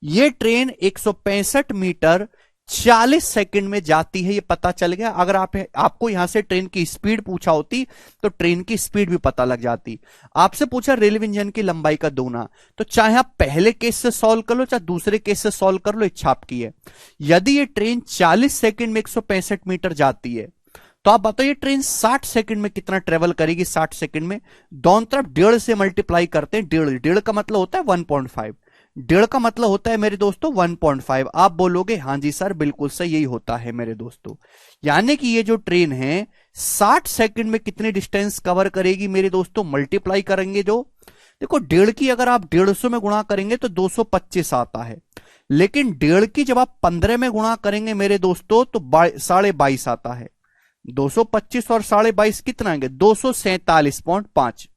ये ट्रेन 165 मीटर 40 सेकंड में जाती है, ये पता चल गया। अगर आपको यहां से ट्रेन की स्पीड पूछा होती तो ट्रेन की स्पीड भी पता लग जाती। आपसे पूछा रेलवे इंजन की लंबाई का दोगुना, तो चाहे आप पहले केस से सॉल्व कर लो चाहे दूसरे केस से सॉल्व कर लो, इच्छा आपकी है। यदि ये ट्रेन 40 सेकंड में 165 मीटर जाती है तो आप बताओ ये ट्रेन 60 सेकंड में कितना ट्रेवल करेगी? 60 सेकंड में दोनों तरफ 1.5 से मल्टीप्लाई करते हैं। 1.5 का मतलब होता है 1.5। डेढ़ का मतलब होता है मेरे दोस्तों 1.5। आप बोलोगे हाँ जी सर बिल्कुल सही, यही होता है मेरे दोस्तों। यानी कि ये जो ट्रेन है 60 सेकंड में कितनी डिस्टेंस कवर करेगी मेरे दोस्तों, मल्टीप्लाई करेंगे जो, देखो डेढ़ की अगर आप 150 में गुणा करेंगे तो 225 आता है, लेकिन डेढ़ की जब आप 15 में गुणा करेंगे मेरे दोस्तों तो 22.5 आता है। 225 और 22.5 कितना आएंगे, 247.5,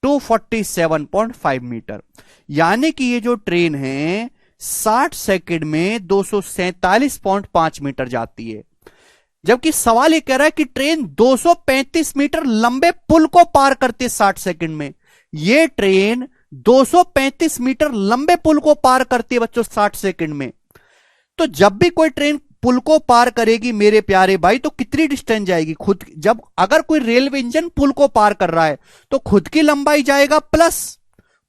247.5 मीटर। यानी कि ये जो ट्रेन है 60 सेकंड में 247.5 मीटर जाती है। जबकि सवाल ये कह रहा है कि ट्रेन 235 मीटर लंबे पुल को पार करती है 60 सेकंड में। ये ट्रेन 235 मीटर लंबे पुल को पार करती है बच्चों 60 सेकंड में। तो जब भी कोई ट्रेन पुल को पार करेगी मेरे प्यारे भाई तो कितनी डिस्टेंस जाएगी, खुद जब अगर कोई रेलवे इंजन पुल को पार कर रहा है तो खुद की लंबाई जाएगा प्लस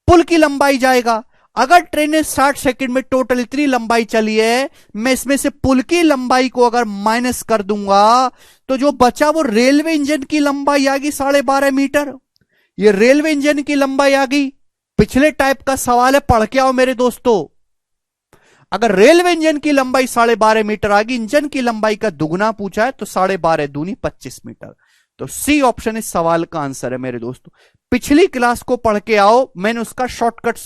पुल की लंबाई जाएगा। अगर ट्रेन ने 60 सेकंड में टोटल इतनी लंबाई चली है, मैं इसमें से पुल की लंबाई को अगर माइनस कर दूंगा तो जो बचा वो रेलवे इंजन की लंबाई आ गई 12.5 मीटर। ये रेलवे इंजन की लंबाई आ गई। पिछले टाइप का सवाल है, पढ़ के आओ मेरे दोस्तों। अगर रेलवे इंजन की लंबाई 12.5 मीटर आ गई, इंजन की लंबाई का दुगना पूछा है तो 12.5 दूनी 25 मीटर। तो सी ऑप्शन इस सवाल का आंसर है मेरे दोस्तों। पिछली क्लास को पढ़ के आओ, मैंने उसका शॉर्टकट,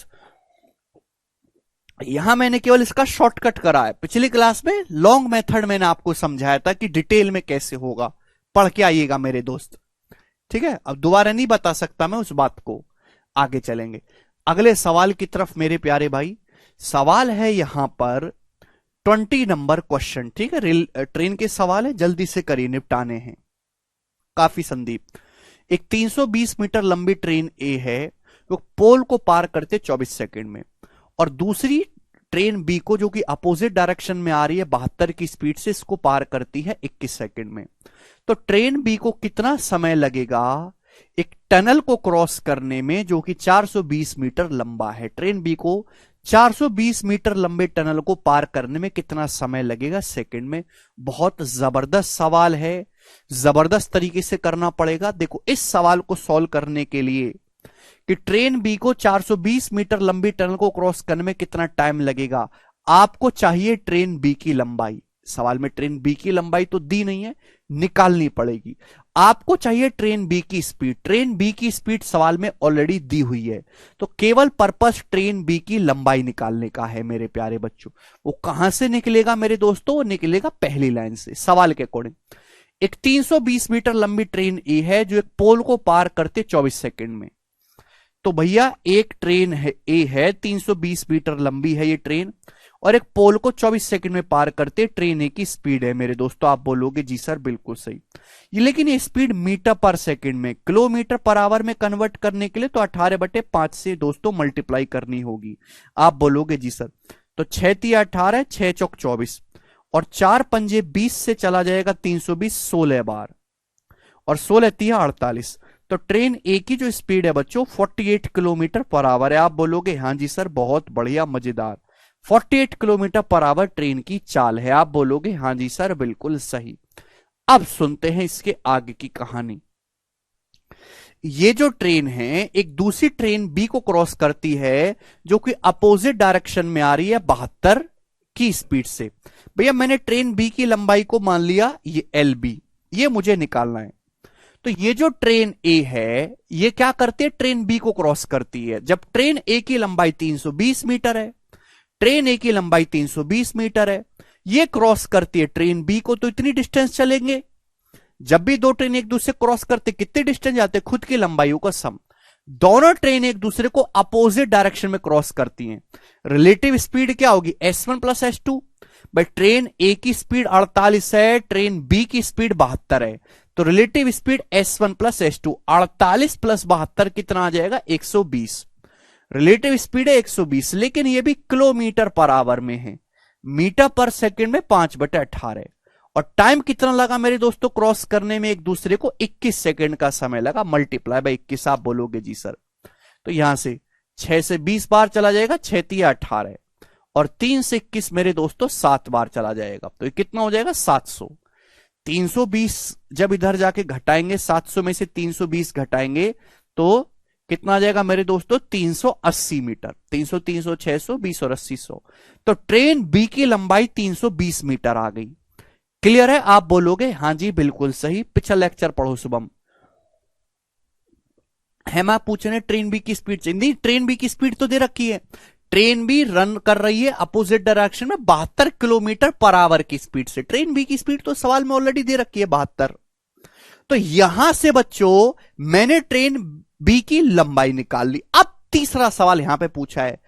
यहां मैंने केवल इसका शॉर्टकट करा है। पिछली क्लास में लॉन्ग मेथड मैंने आपको समझाया था कि डिटेल में कैसे होगा, पढ़ के आइएगा मेरे दोस्त। ठीक है, अब दोबारा नहीं बता सकता मैं उस बात को। आगे चलेंगे अगले सवाल की तरफ मेरे प्यारे भाई। सवाल है यहां पर 20 नंबर क्वेश्चन। ठीक है, रेल ट्रेन के सवाल है, जल्दी से करिए, निपटाने हैं काफी संदीप। एक 320 मीटर लंबी ट्रेन ए है, वो पोल को पार करते 24 सेकंड में, और दूसरी ट्रेन बी को जो कि अपोजिट डायरेक्शन में आ रही है 72 की स्पीड से, इसको पार करती है 21 सेकंड में। तो ट्रेन बी को कितना समय लगेगा एक टनल को क्रॉस करने में जो कि 420 मीटर लंबा है। ट्रेन बी को 420 मीटर लंबे टनल को पार करने में कितना समय लगेगा सेकंड में। बहुत जबरदस्त सवाल है, जबरदस्त तरीके से करना पड़ेगा। देखो इस सवाल को सॉल्व करने के लिए कि ट्रेन बी को 420 मीटर लंबी टनल को क्रॉस करने में कितना टाइम लगेगा, आपको चाहिए ट्रेन बी की लंबाई। सवाल में ट्रेन बी की लंबाई तो दी नहीं है, निकालनी पड़ेगी। आपको चाहिए ट्रेन बी की स्पीड, ट्रेन बी की स्पीड सवाल में ऑलरेडी दी हुई है, तो केवल पर्पस ट्रेन बी की लंबाई निकालने का है मेरे प्यारे बच्चों। वो कहां से निकलेगा मेरे दोस्तों, वो निकलेगा पहली लाइन से सवाल के अकॉर्डिंग। एक 320 मीटर लंबी ट्रेन ए है जो एक पोल को पार करते 24 सेकंड में। तो भैया एक ट्रेन है ए है 320 मीटर लंबी है ये ट्रेन, और एक पोल को 24 सेकंड में पार करते ट्रेन ए की स्पीड है मेरे दोस्तों। आप बोलोगे जी सर बिल्कुल सही, ये लेकिन ये स्पीड मीटर पर सेकंड में, किलोमीटर पर आवर में कन्वर्ट करने के लिए तो 18/5 से दोस्तों मल्टीप्लाई करनी होगी। आप बोलोगे जी सर, तो 6 तिया 18, 6 चौक 24, और 4 पंजे 20 से चला जाएगा 320 16 बार, और 16 तिया 48। तो ट्रेन ए की जो स्पीड है बच्चों 48 किलोमीटर पर आवर है। आप बोलोगे हाँ जी सर बहुत बढ़िया मजेदार, 48 किलोमीटर पर आवर ट्रेन की चाल है। आप बोलोगे हाँ जी सर बिल्कुल सही। अब सुनते हैं इसके आगे की कहानी। ये जो ट्रेन है एक दूसरी ट्रेन बी को क्रॉस करती है जो कि अपोजिट डायरेक्शन में आ रही है 72 की स्पीड से। भैया मैंने ट्रेन बी की लंबाई को मान लिया ये एल बी, ये मुझे निकालना है। तो ये जो ट्रेन ए है ये क्या करती है, ट्रेन बी को क्रॉस करती है। जब ट्रेन ए की लंबाई 320 मीटर है, ट्रेन ए की लंबाई 320 मीटर है, ये क्रॉस करती है ट्रेन बी को, तो इतनी डिस्टेंस चलेंगे। जब भी दो ट्रेन एक दूसरे क्रॉस करते कितने डिस्टेंस जाते, खुद की लंबाइयों का सम। दोनों ट्रेन एक दूसरे को अपोजिट डायरेक्शन में क्रॉस करती हैं। रिलेटिव स्पीड क्या होगी, S1 प्लस S2। भाई ट्रेन ए की स्पीड 48 है, ट्रेन बी की स्पीड 72 है, तो relative speed S1 plus S2, 48 plus 72 कितना आ जाएगा 120। रिलेटिव स्पीड है 120, लेकिन ये भी किलोमीटर पर आवर में है, मीटर पर सेकंड में 5/18। और टाइम कितना लगा मेरे दोस्तों क्रॉस करने में एक दूसरे को, 21 सेकंड का समय लगा, मल्टीप्लाई बाय 21। आप बोलोगे जी सर, तो यहां से 6 से 20 बार चला जाएगा, 6 तिया 18, और 3 से 21 मेरे दोस्तों 7 बार चला जाएगा, तो ये कितना हो जाएगा 700। 320 जब इधर जाके घटाएंगे, 700 में से 320 घटाएंगे तो कितना आ जाएगा मेरे दोस्तों? 380 मीटर। 300 300 600 20 और 80 100। तो ट्रेन बी की लंबाई 320 मीटर आ गई। क्लियर है? आप बोलोगे हां जी बिल्कुल सही। पिछला लेक्चर पढ़ो शुभम। है मैं पूछ रहे ट्रेन बी की स्पीड चाहिए? नहीं, ट्रेन बी की स्पीड तो दे रखी है। ट्रेन बी रन कर रही है अपोजिट डायरेक्शन में 72 किलोमीटर पर आवर की स्पीड से। ट्रेन बी की स्पीड तो सवाल में ऑलरेडी दे रखी है 72। तो यहां से बच्चों मैंने ट्रेन बी की लंबाई निकाल ली। अब तीसरा सवाल यहां पे पूछा है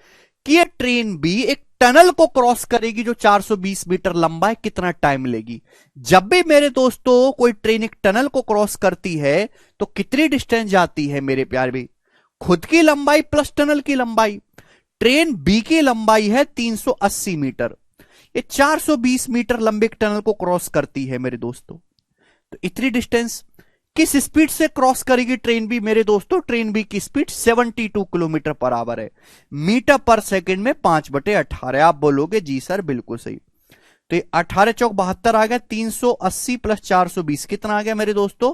कि ये ट्रेन बी एक टनल को क्रॉस करेगी जो 420 मीटर लंबा है, कितना टाइम लेगी? जब भी मेरे दोस्तों कोई ट्रेन एक टनल को क्रॉस करती है तो कितनी डिस्टेंस जाती है मेरे प्यारे भाई? खुद की लंबाई प्लस टनल की लंबाई। ट्रेन बी की लंबाई है 380 मीटर, ये 420 मीटर लंबे टनल को क्रॉस करती है मेरे दोस्तों। तो इतनी डिस्टेंस किस स्पीड से क्रॉस करेगी ट्रेन बी मेरे दोस्तों? ट्रेन बी की स्पीड 72 किलोमीटर पर आवर है। मीटर पर सेकंड में 5/18। आप बोलोगे जी सर बिल्कुल सही। तो ये 18 चौक 72 आ गया। 380 प्लस 420 कितना आ गया मेरे दोस्तों?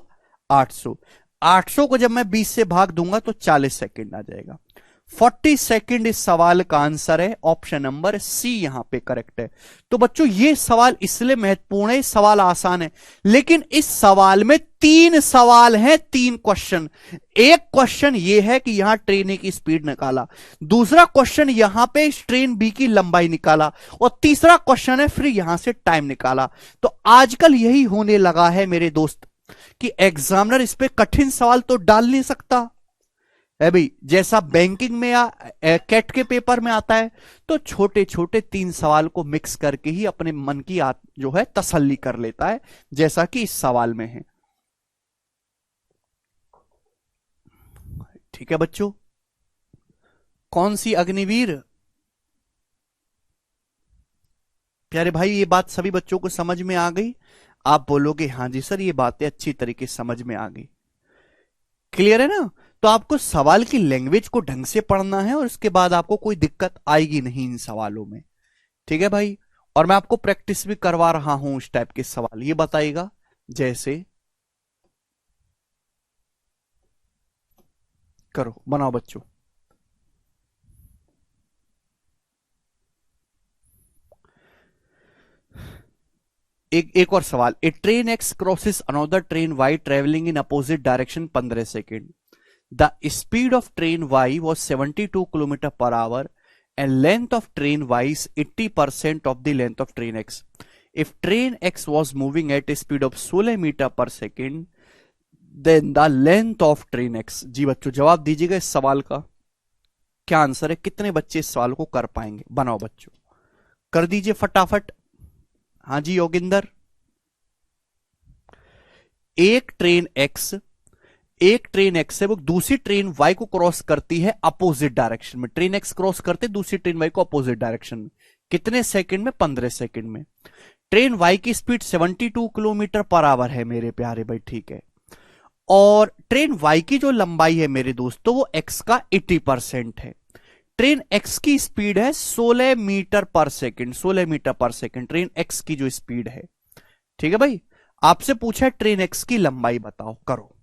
800। 800 को जब मैं 20 से भाग दूंगा तो 40 सेकंड आ जाएगा। 40 सेकंड इस सवाल का आंसर है। ऑप्शन नंबर सी यहां पे करेक्ट है। तो बच्चों ये सवाल इसलिए महत्वपूर्ण है, सवाल आसान है, लेकिन इस सवाल में 3 सवाल हैं, 3 क्वेश्चन। एक क्वेश्चन ये है कि यहां ट्रेन ए की स्पीड निकाला, दूसरा क्वेश्चन यहां पे ट्रेन बी की लंबाई निकाला, और तीसरा क्वेश्चन है फिर यहां से टाइम निकाला। तो आजकल यही होने लगा है मेरे दोस्त कि एग्जामिनर इस पे कठिन सवाल तो डाल नहीं सकता है भाई, जैसा बैंकिंग में या कैट के पेपर में आता है। तो छोटे छोटे 3 सवाल को मिक्स करके ही अपने मन की जो है तसल्ली कर लेता है, जैसा कि इस सवाल में है। ठीक है बच्चों, कौन सी अग्निवीर? प्यारे भाई ये बात सभी बच्चों को समझ में आ गई? आप बोलोगे हां जी सर ये बातें अच्छी तरीके से समझ में आ गई। क्लियर है ना? तो आपको सवाल की लैंग्वेज को ढंग से पढ़ना है और उसके बाद आपको कोई दिक्कत आएगी नहीं इन सवालों में। ठीक है भाई? और मैं आपको प्रैक्टिस भी करवा रहा हूं इस टाइप के सवाल। ये बताइएगा जैसे करो, बनाओ बच्चों। एक और सवाल। A train X crosses another train Y travelling in opposite direction 15 second. The speed of train Y was 72 km per hour and length of train Y is 80% of the length of train X. If train X was moving at a speed of 16 meter per second, then the length of train X। जी बच्चों जवाब दीजिएगा इस सवाल का क्या आंसर है? कितने बच्चे इस सवाल को कर पाएंगे? बनाओ बच्चों, कर दीजिए फटाफट। हाँ जी योगिंदर। एक ट्रेन एक्स है वो दूसरी ट्रेन वाई को क्रॉस करती है अपोजिट डायरेक्शन में। ट्रेन एक्स क्रॉस करते दूसरी ट्रेन वाई को अपोजिट डायरेक्शन में कितने सेकंड में? 15 सेकंड में। ट्रेन वाई की स्पीड 72 किलोमीटर पर आवर है मेरे प्यारे भाई, ठीक है। और ट्रेन वाई की जो लंबाई है मेरे दोस्तों वो एक्स का 80% है। ट्रेन एक्स की स्पीड है 16 मीटर पर सेकंड। 16 मीटर पर सेकंड ट्रेन एक्स की जो स्पीड है, ठीक है भाई। आपसे पूछा है ट्रेन एक्स की लंबाई बताओ, करो।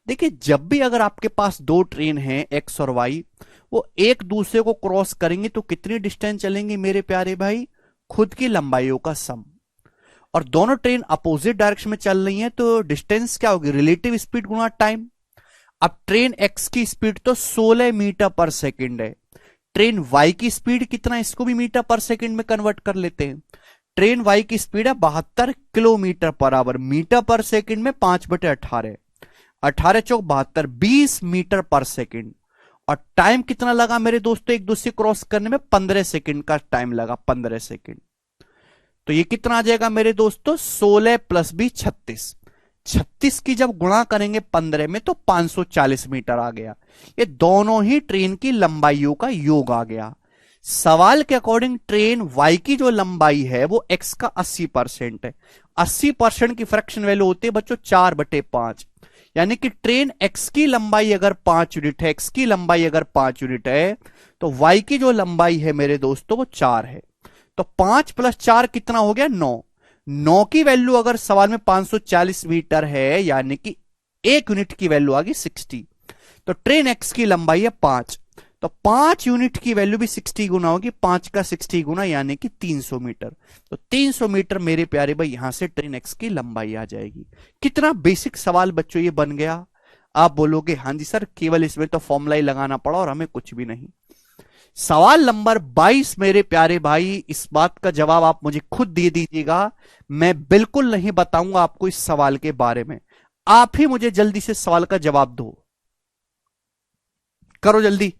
देखिए जब भी अगर आपके पास 2 ट्रेन हैं एक्स और वाई, वो एक दूसरे को क्रॉस करेंगे तो कितनी डिस्टेंस चलेंगे मेरे प्यारे भाई? खुद की लंबाइयों का सम। और दोनों ट्रेन अपोजिट डायरेक्शन में चल रही हैं तो डिस्टेंस क्या होगी? रिलेटिव स्पीड गुणा टाइम। अब ट्रेन एक्स की स्पीड तो 16 मीटर पर सेकंड है, ट्रेन वाई की स्पीड कितना? इसको भी मीटर पर सेकंड में कन्वर्ट कर लेते हैं। ट्रेन वाई की स्पीड है 72 किलोमीटर पर आवर। मीटर पर सेकंड में 5/18, 18 चौक 72, 20 मीटर पर सेकंड। और टाइम कितना लगा मेरे दोस्तों एक दूसरे क्रॉस करने में? 15 सेकंड का टाइम लगा, 15 सेकंड। तो ये कितना आ जाएगा मेरे दोस्तों? 16 प्लस 20 36। 36 की जब गुणा करेंगे 15 में तो 540 मीटर आ गया। ये दोनों ही ट्रेन की लंबाइयों का योग आ गया। सवाल के अकॉर्डिंग ट्रेन वाई की जो लंबाई है वो एक्स का 80% है। 80% की फ्रैक्शन वैल्यू होती है बच्चों 4/5, यानी कि ट्रेन एक्स की लंबाई अगर 5 यूनिट है, एक्स की लंबाई अगर 5 यूनिट है तो वाई की जो लंबाई है मेरे दोस्तों वो 4 है। तो 5 + 4 कितना हो गया? 9। 9 की वैल्यू अगर सवाल में 540 मीटर है, यानी कि 1 यूनिट की वैल्यू आ गई 60। तो ट्रेन एक्स की लंबाई है 5, तो 5 यूनिट की वैल्यू भी 60 गुना होगी, 5 का 60 गुना यानी कि 300 मीटर। तो 300 मीटर मेरे प्यारे भाई यहां से ट्रेन एक्स की लंबाई आ जाएगी। कितना बेसिक सवाल बच्चों ये बन गया। आप बोलोगे हाँ जी सर, केवल इसमें तो फॉर्मूला ही लगाना पड़ा और हमें कुछ भी नहीं। सवाल नंबर 22 मेरे प्यारे भाई, इस बात का जवाब आप मुझे खुद दे दीजिएगा, मैं बिल्कुल नहीं बताऊंगा आपको इस सवाल के बारे में। आप ही मुझे जल्दी से सवाल का जवाब दो, करो जल्दी।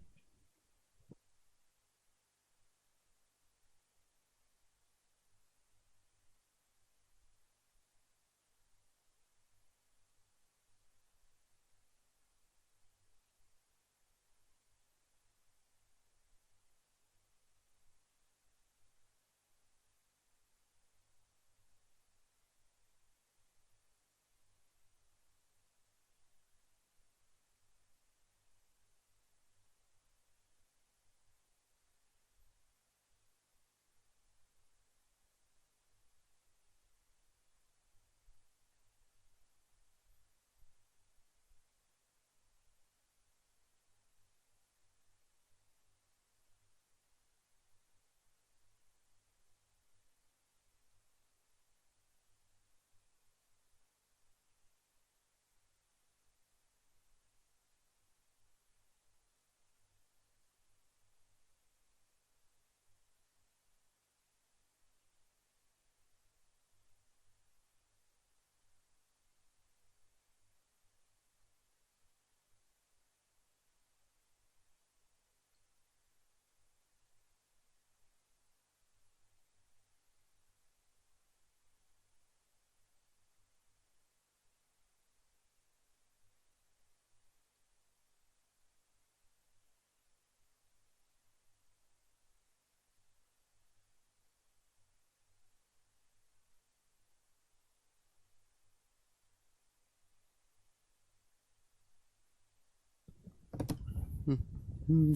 हम्म।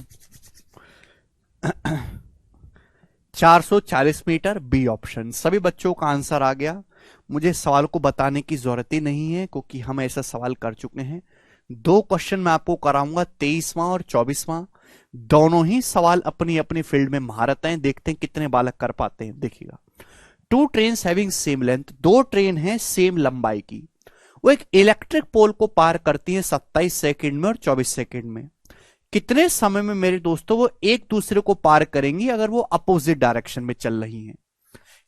440 मीटर, बी ऑप्शन। सभी बच्चों का आंसर आ गया। मुझे सवाल को बताने की जरूरत ही नहीं है क्योंकि हम ऐसा सवाल कर चुके हैं। 2 क्वेश्चन मैं आपको कराऊंगा, 23वां और 24वां। दोनों ही सवाल अपनी अपनी फील्ड में महारत हैं, देखते हैं कितने बालक कर पाते हैं। देखिएगा, 2 train having same length, 2 train हैं सेम लंबाई की, वो एक इलेक्ट्रिक पोल को पार करती हैं 27 सेकंड में और 24 सेकंड में। कितने समय में मेरे दोस्तों वो एक दूसरे को पार करेंगी अगर वो अपोजिट डायरेक्शन में चल रही हैं?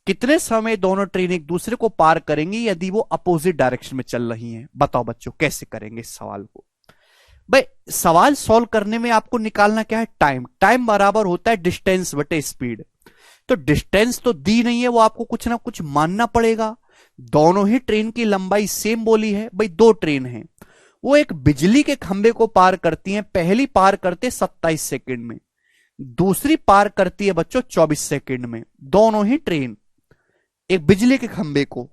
कितने समय दोनों ट्रेन एक दूसरे को पार करेंगी यदि वो अपोजिट डायरेक्शन में चल रही हैं? बताओ बच्चों कैसे करेंगे इस सवाल को। भाई सवाल सॉल्व करने में आपको निकालना क्या है? टाइम। टाइम बराबर होता है डिस्टेंस बटे स्पीड। तो डिस्टेंस तो दी नहीं है, वो आपको कुछ ना कुछ मानना पड़ेगा। दोनों ही ट्रेन की लंबाई सेम बोली है। भाई 2 ट्रेन हैं, वो एक बिजली के खंभे को पार करती हैं। पहली पार करते 27 सेकंड में, दूसरी पार करती है बच्चों 24 सेकंड में। दोनों ही ट्रेन एक बिजली के खंभे को।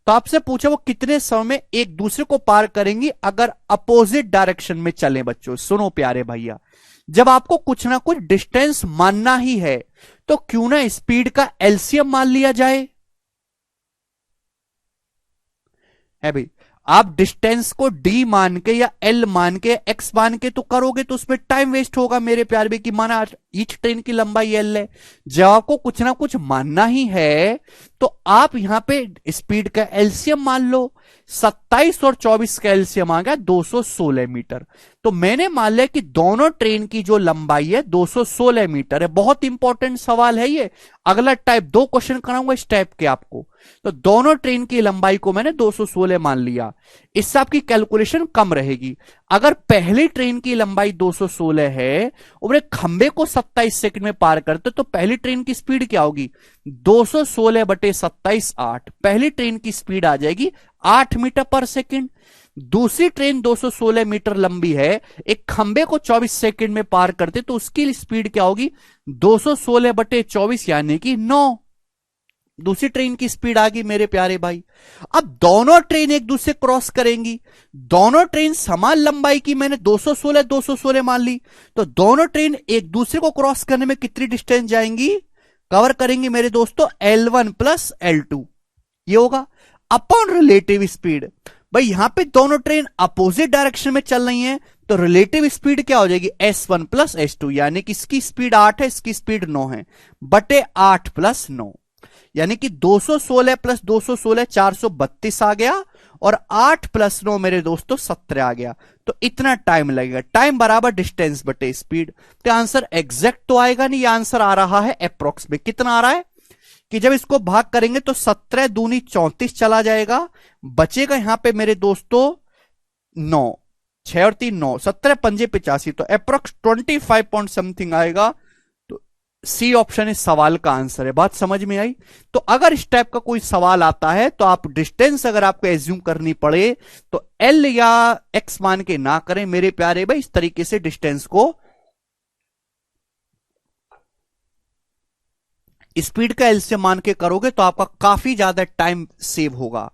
तो आपसे पूछा वो कितने समय में एक दूसरे को पार करेंगी अगर अपोजिट डायरेक्शन में चले? बच्चों सुनो प्यारे भैया, जब आपको कुछ ना कुछ डिस्टेंस मानना ही है तो क्यों ना स्पीड का एलसीएम मान लिया जाए? है भाई, आप डिस्टेंस को डी मान के या एल मान के एक्स मान के तो करोगे तो उसमें टाइम वेस्ट होगा मेरे प्यारे भाई। कि माना ईच ट्रेन की लंबाई एल है, जब आपको कुछ ना कुछ मानना ही है तो आप यहां पे स्पीड का एलसीएम मान लो। 27 और 24 का एलसीएम आ गया 216 मीटर। तो मैंने मान लिया कि दोनों ट्रेन की जो लंबाई है 216 मीटर है। बहुत इंपॉर्टेंट सवाल है ये। अगला टाइप 2 क्वेश्चन कराऊंगा इस टाइप के आपको। तो दोनों ट्रेन की लंबाई को मैंने 216 मान लिया। इससे आपकी कैलकुलेशन कम रहेगी। अगर पहली ट्रेन की लंबाई 216 है और एक खंबे को 27 सेकंड में पार करते तो पहली ट्रेन की स्पीड क्या होगी? 216 बटे 27 8। पहली ट्रेन की स्पीड आ जाएगी 8 मीटर पर सेकंड। दूसरी ट्रेन 216 मीटर लंबी है, एक खंबे को 24 सेकंड में पार करते तो उसकी स्पीड क्या होगी? 216 बटे 24 यानी कि 9। दूसरी ट्रेन की स्पीड आ गई मेरे प्यारे भाई। अब दोनों ट्रेन एक दूसरे क्रॉस करेंगी। दोनों ट्रेन समान लंबाई की, मैंने 216 216 मान ली। तो दोनों ट्रेन एक दूसरे को क्रॉस करने में कितनी डिस्टेंस जाएंगी? कवर करेंगे मेरे दोस्तों L1 प्लस L2। ये होगा अपॉन रिलेटिव स्पीड। भाई यहां पे दोनों ट्रेन अपोजिट डायरेक्शन में चल रही हैं, तो रिलेटिव स्पीड क्या हो जाएगी, S1 प्लस S2, यानी कि इसकी स्पीड 8 है, इसकी स्पीड 9 है, बटे 8 प्लस 9, यानी कि 216 प्लस 216 432 आ गया, और 8 प्लस 9 मेरे दोस्तों 17 आ गया। तो इतना टाइम लगेगा, टाइम बराबर डिस्टेंस बटे स्पीड। तो आंसर एग्जैक्ट तो आएगा नहीं, ये आंसर आ रहा है अप्रोक्स में। कितना आ रहा है कि जब इसको भाग करेंगे तो 17 दूनी 34 चला जाएगा, बचेगा यहां पे मेरे दोस्तों 9, 6 और 3 9, 17 पंजे 85, तो अप्रोक्स 25 पॉइंट समथिंग आएगा। तो सी ऑप्शन इस सवाल का आंसर है। बात समझ में आई? तो अगर इस टाइप का कोई सवाल आता है तो आप डिस्टेंस अगर आपको एज्यूम करनी पड़े तो एल या एक्स मान के ना करें मेरे प्यारे भाई, इस तरीके से डिस्टेंस को स्पीड का एल से मान के करोगे तो आपका काफी ज्यादा टाइम सेव होगा।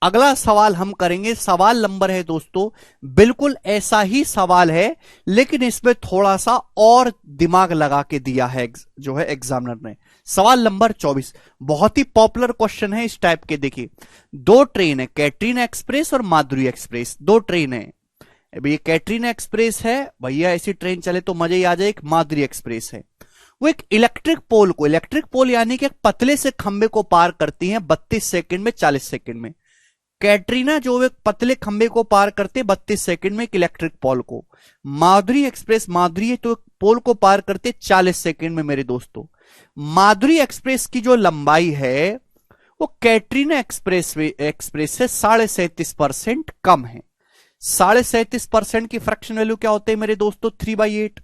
अगला सवाल हम करेंगे, सवाल नंबर है दोस्तों, बिल्कुल ऐसा ही सवाल है, लेकिन इसमें थोड़ा सा और दिमाग लगा के दिया है जो है एग्जामिनर ने। सवाल नंबर 24 बहुत ही पॉपुलर क्वेश्चन है इस टाइप के। देखिए, दो ट्रेन है, कैटरीना एक्सप्रेस और माधुरी एक्सप्रेस, दो ट्रेन है। ये कैटरीना एक्सप्रेस है भैया, ऐसी ट्रेन चले तो मजा ही आ जाए। एक माधुरी एक्सप्रेस है, वो एक इलेक्ट्रिक पोल को, इलेक्ट्रिक पोल यानी कि एक पतले से खंबे को पार करती है 32 सेकंड में, 40 सेकंड में। कैटरीना जो एक पतले खंबे को पार करते 32 सेकंड में एक इलेक्ट्रिक पोल को। माधुरी एक्सप्रेस, माधुरी तो एक पोल को पार करते 40 सेकंड में मेरे दोस्तों। माधुरी एक्सप्रेस की जो लंबाई है वो कैटरीना एक्सप्रेस से 37.5% कम है। 37.5% की फ्रैक्शन वैल्यू क्या होते हैं मेरे दोस्तों, 3/8।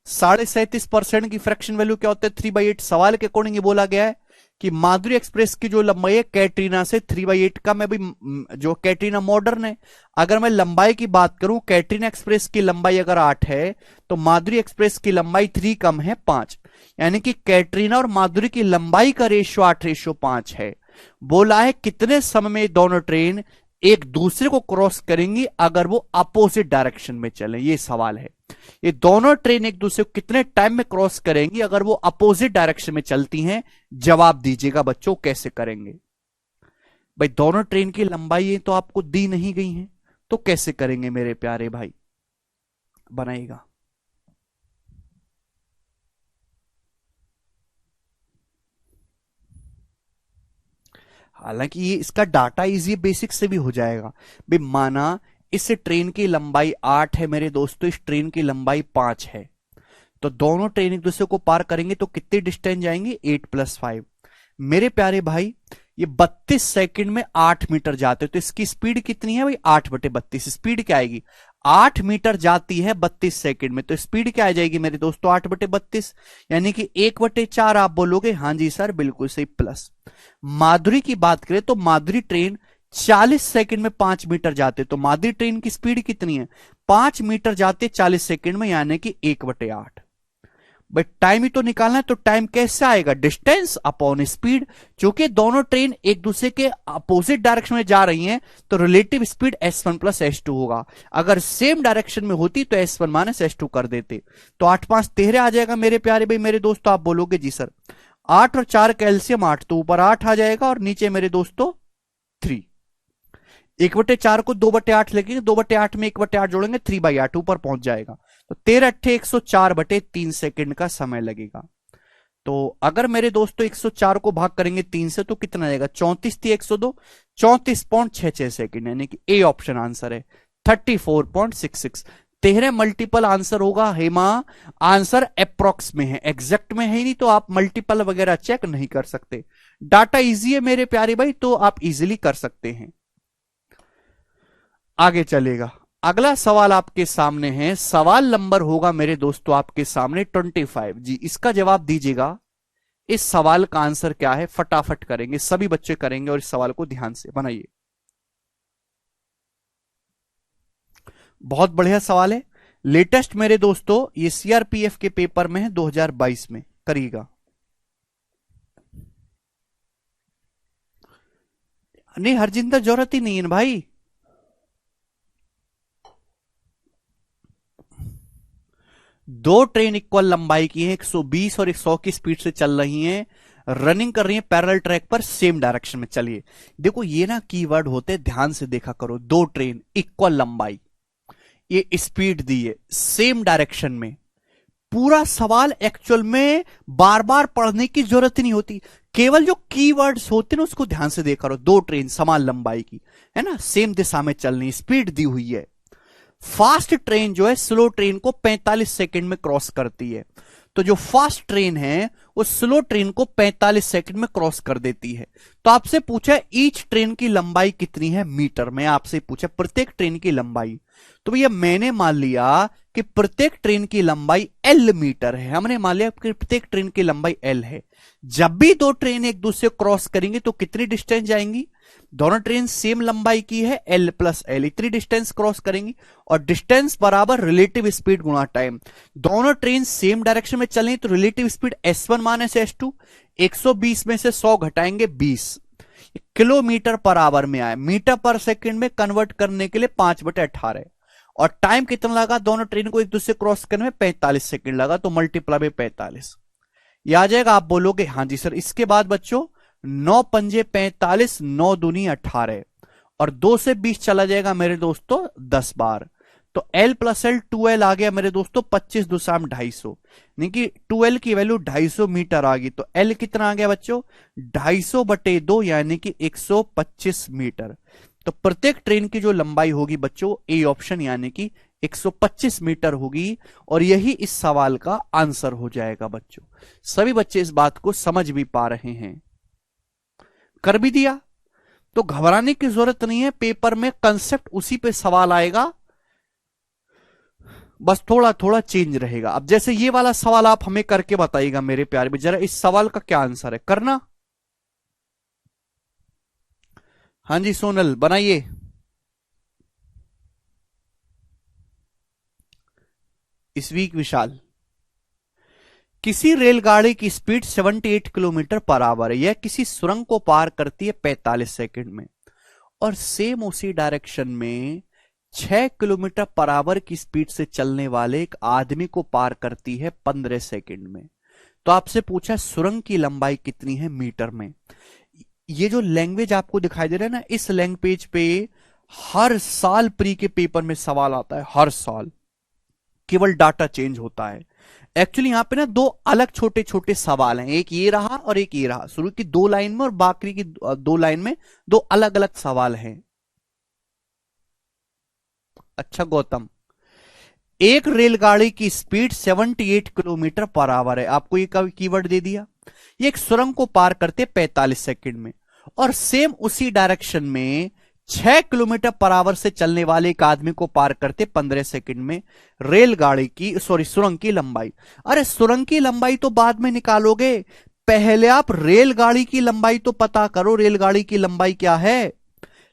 37.5% की फ्रैक्शन वैल्यू क्या होते हैं, 3/8। सवाल के अकॉर्डिंग ये बोला गया है कि माधुरी एक्सप्रेस की जो लंबाई है कैटरीना से 3/8 कम है। भाई जो कैटरीना मॉडर्न है, अगर मैं लंबाई की बात करूं, कैटरीना एक्सप्रेस की लंबाई अगर 8 है तो माधुरी एक्सप्रेस की लंबाई 3 कम है 5, यानी कि कैटरीना और माधुरी की लंबाई का रेशियो 8:5 है। बोला है कितने समय में दोनों ट्रेन एक दूसरे को क्रॉस करेंगी अगर वो अपोजिट डायरेक्शन में चले, ये सवाल है। ये दोनों ट्रेन एक दूसरे को कितने टाइम में क्रॉस करेंगी अगर वो अपोजिट डायरेक्शन में चलती हैं? जवाब दीजिएगा बच्चों, कैसे करेंगे? भाई दोनों ट्रेन की लंबाई तो आपको दी नहीं गई है, तो कैसे करेंगे मेरे प्यारे भाई? बनाइएगा। हालांकि ये इसका डाटा इजी बेसिक से भी हो जाएगा। भाई माना इस ट्रेन की लंबाई 8 है मेरे दोस्तों, इस ट्रेन की लंबाई 5 है, तो दोनों ट्रेन एक दूसरे को पार करेंगे तो कितनी डिस्टेंस जाएंगे, 8 + 5। मेरे प्यारे भाई ये 32 सेकंड में 8 मीटर जाते हैं, तो इसकी स्पीड कितनी है भाई, 8/32। स्पीड क्या आएगी, 8 मीटर जाती है 32 सेकंड में, तो स्पीड क्या आ जाएगी मेरे दोस्तों, 8/32, यानी कि 1/4 आप बोलोगे। हाँ जी सर बिल्कुल सही। प्लस माधुरी की बात करें तो माधुरी ट्रेन 40 सेकंड में 5 मीटर जाते, तो माधुरी ट्रेन की स्पीड कितनी है, 5 मीटर जाते 40 सेकंड में, यानी कि 1/8। बट टाइम ही तो निकालना है, तो टाइम कैसे आएगा, डिस्टेंस अपॉन स्पीड। क्योंकि दोनों ट्रेन एक दूसरे के अपोजिट डायरेक्शन में जा रही हैं तो रिलेटिव स्पीड S1 + S2 होगा। अगर सेम डायरेक्शन में होती तो S1 - S2 कर देते। तो 8 × 5 = 13 आ जाएगा मेरे प्यारे भाई मेरे दोस्तों। आप बोलोगे जी सर 8 और 4 कैल्शियम 8, तो ऊपर 8 आ जाएगा और नीचे मेरे दोस्तों 3। 1/4 को 2/8 लगेंगे, 2/8 में 1/8 जोड़ेंगे, 3/8 ऊपर पहुंच जाएगा। तो 13 × 8 = 104/3 सेकंड का समय लगेगा। तो अगर मेरे दोस्तों 104 को भाग करेंगे 3 से तो कितना आएगा, 34 थी 102, 34.66 सेकंड, यानी कि ए ऑप्शन आंसर है 34.66। 13 मल्टीपल आंसर होगा हेमा, आंसर अप्रोक्स में है, एग्जैक्ट में है नहीं, तो आप मल्टीपल वगैरह चेक नहीं कर सकते। डाटा इजी है मेरे प्यारे भाई, तो आप इजीली कर सकते हैं। आगे चलेगा, अगला सवाल आपके सामने है, सवाल नंबर होगा मेरे दोस्तों आपके सामने 25 जी। इसका जवाब दीजिएगा, इस सवाल का आंसर क्या है, फटाफट करेंगे, सभी बच्चे करेंगे और इस सवाल को ध्यान से बनाइए। बहुत बढ़िया सवाल है, लेटेस्ट मेरे दोस्तों, ये सीआरपीएफ के पेपर में है 2022 में, करिएगा। नहीं हरजिंदर जरूरत ही नहीं है भाई, दो ट्रेन इक्वल लंबाई की हैं, 120 और 100 की स्पीड से चल रही हैं। रनिंग कर रही है पैरेलल ट्रैक पर सेम डायरेक्शन में। चलिए देखो ये ना कीवर्ड होते हैं, ध्यान से देखा करो। दो ट्रेन इक्वल लंबाई, ये स्पीड दी है सेम डायरेक्शन में। पूरा सवाल एक्चुअल में बार बार पढ़ने की जरूरत नहीं होती, केवल जो कीवर्ड्स होते हैं ना उसको ध्यान से देखा करो। दो ट्रेन समान लंबाई की है ना, सेम दिशा में चलनी, स्पीड दी हुई है। फास्ट ट्रेन जो है स्लो ट्रेन को 45 सेकंड में क्रॉस करती है, तो जो फास्ट ट्रेन है वो स्लो ट्रेन को 45 सेकंड में क्रॉस कर देती है। तो आपसे पूछा ईच ट्रेन की लंबाई कितनी है मीटर में, आपसे पूछा प्रत्येक ट्रेन की लंबाई। तो भैया मैंने मान लिया कि प्रत्येक ट्रेन की लंबाई एल मीटर है, हमने मान लिया कि प्रत्येक ट्रेन की लंबाई एल है। जब भी दो ट्रेन एक दूसरे क्रॉस करेंगे तो कितनी डिस्टेंस जाएंगी, दोनों ट्रेन सेम लंबाई की है एल प्लस एल, इतनी डिस्टेंस क्रॉस करेंगी। और डिस्टेंस बराबर रिलेटिव स्पीड गुणा टाइम, दोनों ट्रेन सेम डायरेक्शन में चलें तो relative speed S1 minus S2, 120 में से 100 घटाएंगे 20, किलोमीटर पर आवर में आए, मीटर पर सेकंड में कन्वर्ट करने के लिए 5/18। और टाइम कितना लगा दोनों ट्रेन को एक दूसरे क्रॉस करने में, 45 सेकंड लगा, तो मल्टीप्लाई बाय 45 ये आ जाएगा। आप बोलोगे हाँ जी सर। इसके बाद बच्चों 9 पंजे 45, 9 दूनी 18, और 2 से 20 चला जाएगा मेरे दोस्तों 10 बार, तो L प्लस L 2L आ गया मेरे दोस्तों 25 दूसरा 250, यानी कि 2L की वैल्यू 250 मीटर आ गई। तो L कितना आ गया बच्चों 250/2 यानी कि 125 मीटर। तो प्रत्येक ट्रेन की जो लंबाई होगी बच्चों ए ऑप्शन यानी कि 125 मीटर होगी, और यही इस सवाल का आंसर हो जाएगा बच्चों। सभी बच्चे इस बात को समझ भी पा रहे हैं, कर भी दिया, तो घबराने की जरूरत नहीं है। पेपर में कंसेप्ट उसी पे सवाल आएगा, बस थोड़ा थोड़ा चेंज रहेगा। अब जैसे ये वाला सवाल आप हमें करके बताइएगा मेरे प्यारे में, जरा इस सवाल का क्या आंसर है करना। हाँ जी सोनल बनाइए। इस वीक विशाल, किसी रेलगाड़ी की स्पीड 78 किलोमीटर पर आवर है, यह किसी सुरंग को पार करती है 45 सेकंड में, और सेम उसी डायरेक्शन में 6 किलोमीटर पर आवर की स्पीड से चलने वाले एक आदमी को पार करती है 15 सेकंड में। तो आपसे पूछा सुरंग की लंबाई कितनी है मीटर में। ये जो लैंग्वेज आपको दिखाई दे रहा है ना, इस लैंग्वेज पे हर साल प्री के पेपर में सवाल आता है, हर साल, केवल डाटा चेंज होता है। एक्चुअली यहां पे ना दो अलग छोटे छोटे सवाल हैं, एक ये रहा और एक ये रहा, शुरू की 2 लाइन में और बाकी की 2 लाइन में 2 अलग अलग सवाल हैं। अच्छा गौतम, एक रेलगाड़ी की स्पीड 78 किलोमीटर पर आवर है, आपको ये कीवर्ड दे दिया। ये एक सुरंग को पार करते 45 सेकंड में, और सेम उसी डायरेक्शन में 6 किलोमीटर पर आवर से चलने वाले एक आदमी को पार करते 15 सेकंड में। रेलगाड़ी की सुरंग की लंबाई, अरे सुरंग की लंबाई तो बाद में निकालोगे, पहले आप रेलगाड़ी की लंबाई तो पता करो। रेलगाड़ी की लंबाई क्या है,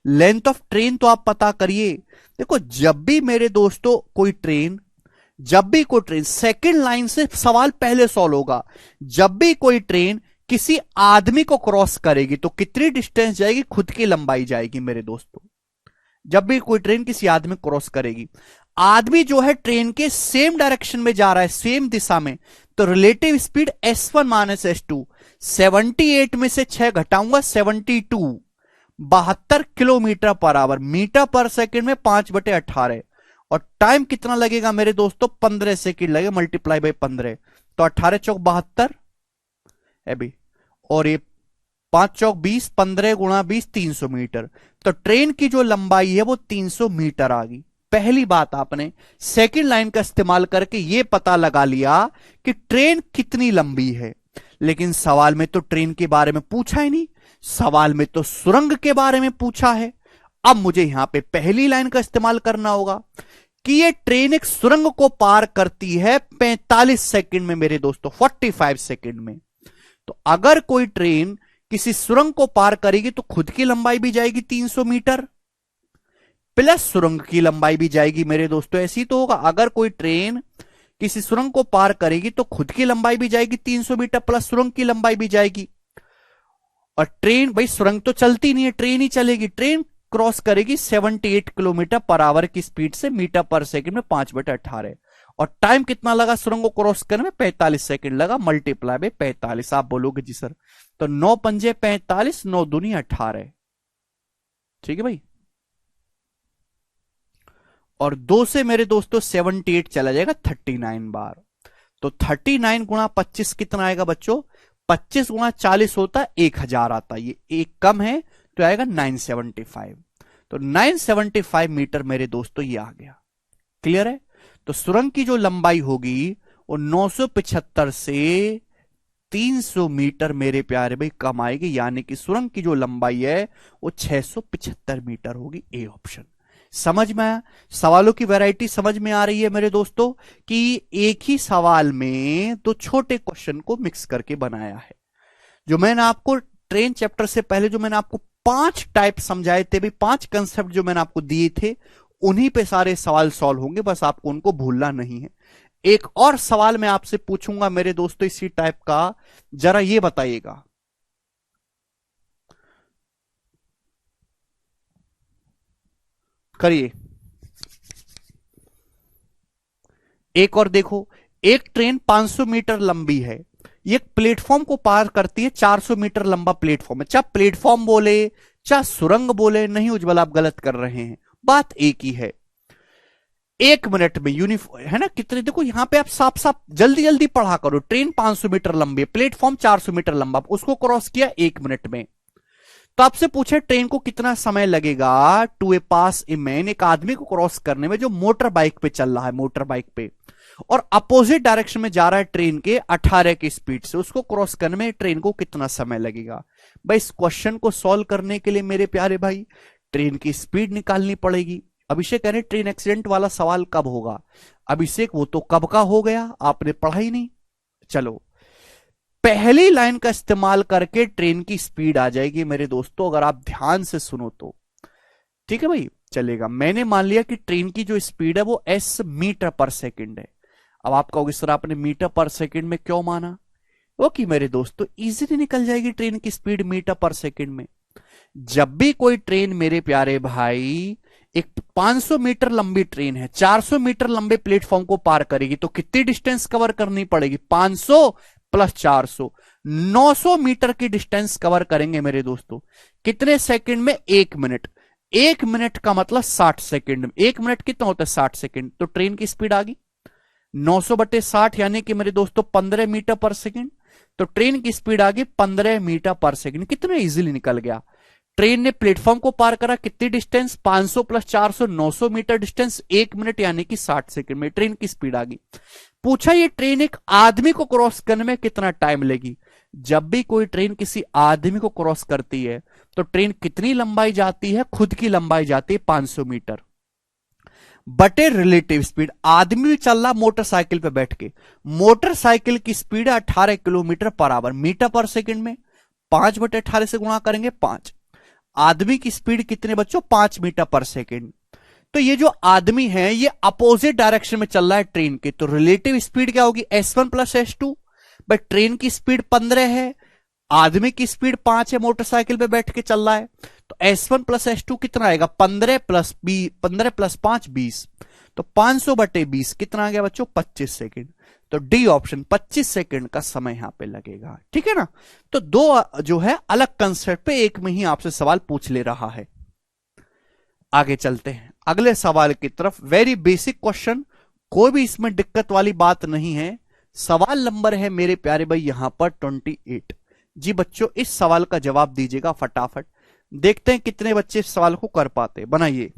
लेंथ ऑफ ट्रेन तो आप पता करिए। देखो जब भी मेरे दोस्तों कोई ट्रेन, सेकंड लाइन से सवाल पहले सॉल्व होगा, जब भी कोई ट्रेन किसी आदमी को क्रॉस करेगी तो कितनी डिस्टेंस जाएगी, खुद की लंबाई जाएगी मेरे दोस्तों। जब भी कोई ट्रेन किसी आदमी को क्रॉस करेगी, आदमी जो है ट्रेन के सेम डायरेक्शन में जा रहा है, सेम दिशा में, तो relative speed S1 minus S2, 78 में से 6 घटाऊंगा 72, 72 किलोमीटर पर आवर, मीटर पर सेकंड में 5/18, और टाइम कितना लगेगा मेरे दोस्तों 15 सेकंड लगेगा, मल्टीप्लाई बाय 15, तो 18 चौक 72 अभी, और ये 5 चौक 20, 15 गुणा 20 300 मीटर। तो ट्रेन की जो लंबाई है वो 300 मीटर आ गई। पहली बात आपने सेकंड लाइन का इस्तेमाल करके ये पता लगा लिया कि ट्रेन कितनी लंबी है, लेकिन सवाल में तो ट्रेन के बारे में पूछा ही नहीं, सवाल में तो सुरंग के बारे में पूछा है। अब मुझे यहां पे पहली लाइन का इस्तेमाल करना होगा कि ये ट्रेन एक सुरंग को पार करती है 45 सेकंड में मेरे दोस्तों, 45 सेकंड में। तो अगर कोई ट्रेन किसी सुरंग को पार करेगी तो खुद की लंबाई भी जाएगी 300 मीटर, प्लस सुरंग की लंबाई भी जाएगी मेरे दोस्तों। ऐसी तो होगा, अगर कोई ट्रेन किसी सुरंग को पार करेगी तो खुद की लंबाई भी जाएगी 300 मीटर, प्लस सुरंग की लंबाई भी जाएगी। और ट्रेन, भाई सुरंग तो चलती नहीं है, ट्रेन ही चलेगी। ट्रेन क्रॉस करेगी 78 किलोमीटर पर आवर की स्पीड से, मीटर पर सेकंड में 5/18, और टाइम कितना लगा सुरंग को क्रॉस करने में 45 सेकंड लगा, मल्टीप्लाई बाय 45। आप बोलोगे जी सर तो 9 पंजे 45, 9 दूनी 18। ठीक है भाई। और 2 से मेरे दोस्तों 78 चला जाएगा 39 बार। तो 39 गुणा 25 कितना आएगा बच्चों? 25 गुणा 40 होता है 1000 आता है। ये एक कम है तो आएगा 975। तो 975 मीटर मेरे दोस्तों ये आ गया। क्लियर है? तो सुरंग की जो लंबाई होगी वो 975 से 300 मीटर मेरे प्यारे भाई कम आएगी, यानी कि सुरंग की जो लंबाई है वो 675 मीटर होगी। A option. समझ में आया? सवालों की वैरायटी समझ में आ रही है मेरे दोस्तों कि एक ही सवाल में दो छोटे क्वेश्चन को मिक्स करके बनाया है। जो मैंने आपको ट्रेन चैप्टर से पहले जो मैंने आपको 5 टाइप समझाए थे भी, 5 कंसेप्ट जो मैंने आपको दिए थे, उन्हीं पे सारे सवाल सॉल्व होंगे, बस आपको उनको भूलना नहीं है। एक और सवाल मैं आपसे पूछूंगा मेरे दोस्तों इसी टाइप का, जरा ये बताइएगा। करिए। एक और देखो, एक ट्रेन 500 मीटर लंबी है, ये एक प्लेटफॉर्म को पार करती है। 400 मीटर लंबा प्लेटफॉर्म है। चाहे प्लेटफॉर्म बोले चाहे सुरंग बोले, नहीं उज्जवल आप गलत कर रहे हैं, बात एक ही है। 1 मिनट में यूनिफॉर्म है ना कितने, देखो यहां पे आप साफ साफ जल्दी जल्दी पढ़ा करो। ट्रेन 500 मीटर लंबी है, प्लेटफॉर्म 400 मीटर लंबा, उसको क्रॉस किया 1 मिनट में। तो आपसे पूछे ट्रेन को कितना समय लगेगा to A pass a man, एक आदमी को क्रॉस करने में जो मोटर बाइक पे चल रहा है, मोटर बाइक पे, और अपोजिट डायरेक्शन में जा रहा है ट्रेन के 18 की स्पीड से, उसको क्रॉस करने में ट्रेन को कितना समय लगेगा। भाई इस क्वेश्चन को सॉल्व करने के लिए मेरे प्यारे भाई ट्रेन की स्पीड निकालनी पड़ेगी। अभिषेक कह रहे ट्रेन एक्सीडेंट वाला सवाल कब होगा? अभिषेक वो तो कब का हो गया, आपने पढ़ा ही नहीं। चलो, पहली लाइन का इस्तेमाल करके ट्रेन की स्पीड आ जाएगी मेरे दोस्तों, अगर आप ध्यान से सुनो तो। ठीक है भाई, चलेगा। मैंने मान लिया कि ट्रेन की जो स्पीड है वो एस मीटर पर सेकंड है। अब आप कहोगे सर आपने मीटर पर सेकंड में क्यों माना? ओके मेरे दोस्तों, इजीली निकल जाएगी ट्रेन की स्पीड मीटर पर सेकंड में। जब भी कोई ट्रेन मेरे प्यारे भाई, एक 500 मीटर लंबी ट्रेन है, 400 मीटर लंबे प्लेटफॉर्म को पार करेगी तो कितनी डिस्टेंस कवर करनी पड़ेगी? 500 प्लस 400, 900 मीटर की डिस्टेंस कवर करेंगे मेरे दोस्तों। कितने सेकंड में? 1 मिनट। 1 मिनट का मतलब 60 सेकंड। 1 मिनट कितना होता है? 60 सेकंड। तो ट्रेन की स्पीड आ गई 900/60, यानी कि मेरे दोस्तों 15 मीटर पर सेकंड। तो ट्रेन की स्पीड आ गई 15 मीटर पर सेकंड। कितने इजीली निकल गया। ट्रेन ने प्लेटफॉर्म को पार करा, कितनी distance? 500 plus 400, 900 metre distance, 1 minute यानी कि 60 सेकंड में ट्रेन की स्पीड आ गई। पूछा ये ट्रेन एक आदमी को क्रॉस करने में कितना टाइम लेगी? जब भी कोई ट्रेन किसी आदमी को क्रॉस करती है तो ट्रेन कितनी लंबाई जाती है? खुद की लंबाई जाती है 500 मीटर बटे रिलेटिव स्पीड। आदमी भी चल रहा मोटरसाइकिल पे बैठ के, मोटरसाइकिल की स्पीड है 18 किलोमीटर पर आवर, मीटर पर सेकंड में 5/18 से गुणा करेंगे 5। आदमी की स्पीड कितने बच्चों? 5 मीटर पर सेकंड। तो ये जो आदमी है ये अपोजिट डायरेक्शन में चल रहा है ट्रेन के, तो रिलेटिव स्पीड क्या होगी? S1 plus S2। But train की स्पीड 15 है, आदमी की स्पीड 5 है, मोटरसाइकिल पे बैठ के चल रहा है, तो S1 प्लस S2 कितना आएगा? 15 प्लस 5 तो 500/20 कितना आ गया बच्चों? 25 सेकंड। तो डी ऑप्शन 25 सेकंड का समय यहां पे लगेगा। ठीक है ना? तो दो जो है अलग कंसेप्ट पे एक में ही आपसे सवाल पूछ ले रहा है। आगे चलते हैं अगले सवाल की तरफ। वेरी बेसिक क्वेश्चन, कोई भी इसमें दिक्कत वाली बात नहीं है। सवाल नंबर है मेरे प्यारे भाई यहां पर 28। जी बच्चों इस सवाल का जवाब दीजिएगा फटाफट। देखते हैं कितने बच्चे इस सवाल को कर पाते। बनाइए।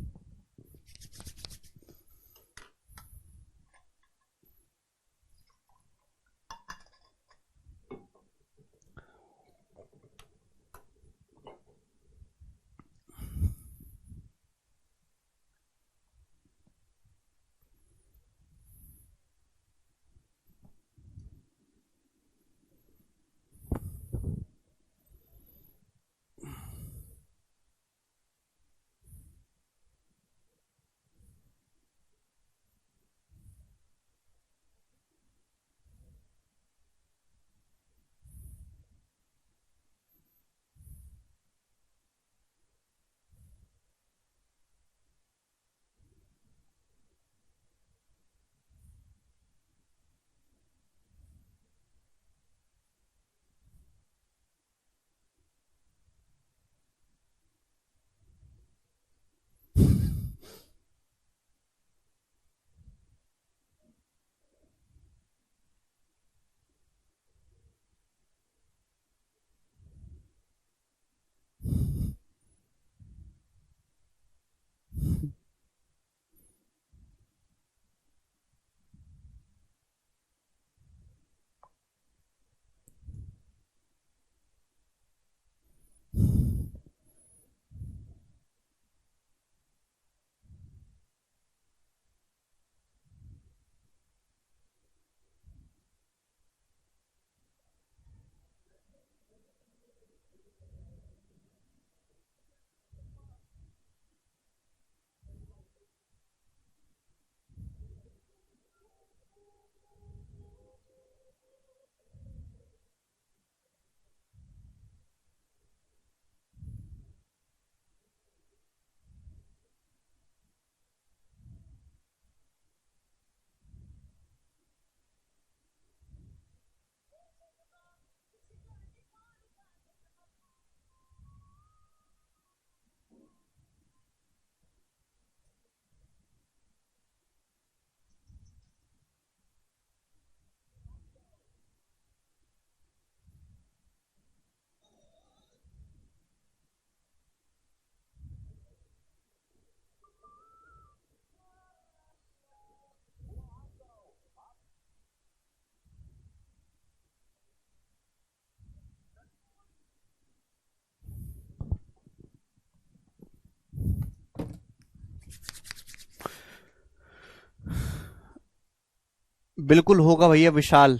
बिल्कुल होगा भैया विशाल,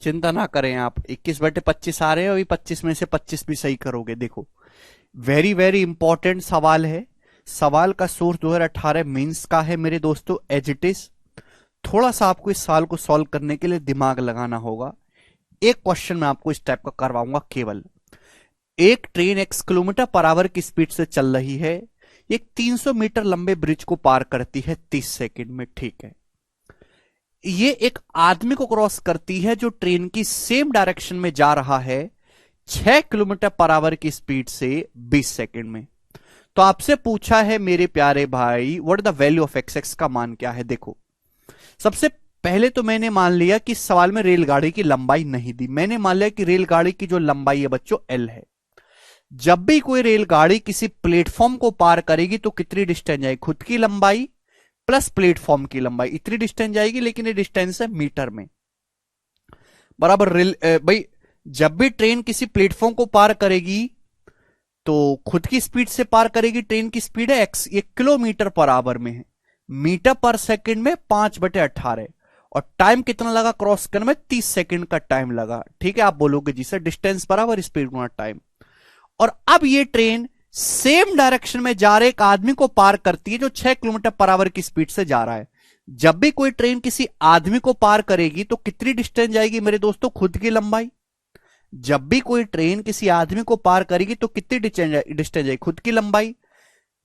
चिंता ना करें आप। 21/25 आ रहे हैं, अभी 25 में से 25 भी सही करोगे। देखो, वेरी वेरी इंपॉर्टेंट सवाल है। सवाल का सोर्स 2018 मेंस का है मेरे दोस्तों, एज इट इज। थोड़ा सा आपको इस सवाल को सॉल्व करने के लिए दिमाग लगाना होगा। एक क्वेश्चन मैं आपको इस टाइप का करवाऊंगा केवल। एक train x kilometre per our की स्पीड से चल रही है, एक 300 मीटर लंबे ब्रिज को पार करती है 30 सेकंड में, ठीक है। ये एक आदमी को क्रॉस करती है जो ट्रेन की सेम डायरेक्शन में जा रहा है 6 किलोमीटर पर आवर की स्पीड से 20 सेकंड में। तो आपसे पूछा है मेरे प्यारे भाई, what the value of x का मान क्या है। देखो, सबसे पहले तो मैंने मान लिया कि सवाल में रेलगाड़ी की लंबाई नहीं दी। मैंने मान लिया कि रेलगाड़ी की जो लंबाई है बच्चों एल है। जब भी कोई रेलगाड़ी किसी प्लेटफॉर्म को पार करेगी तो कितनी डिस्टेंस जाएगी, खुद की लंबाई प्लस प्लेटफॉर्म की लंबाई, इतनी डिस्टेंस जाएगी। लेकिन ये डिस्टेंस है मीटर में, बराबर। भाई जब भी ट्रेन किसी प्लेटफॉर्म को पार करेगी तो खुद की स्पीड से पार करेगी। ट्रेन की स्पीड है एक्स, ये किलोमीटर पर आवर में है। मीटर पर सेकंड में 5/18, और टाइम कितना लगा क्रॉस करने में, 30 सेकंड का टाइम लगा। ठीक है, आप बोलोगे जी सर डिस्टेंस बराबर स्पीड गुना टाइम। और अब ये ट्रेन सेम डायरेक्शन में जा रहे एक आदमी को पार करती है जो 6 किलोमीटर पर आवर की स्पीड से जा रहा है। जब भी कोई ट्रेन किसी आदमी को पार करेगी तो कितनी डिस्टेंस जाएगी मेरे दोस्तों, खुद की लंबाई। जब भी कोई ट्रेन किसी आदमी को पार करेगी तो कितनी डिस्टेंस जाएगी, खुद की लंबाई,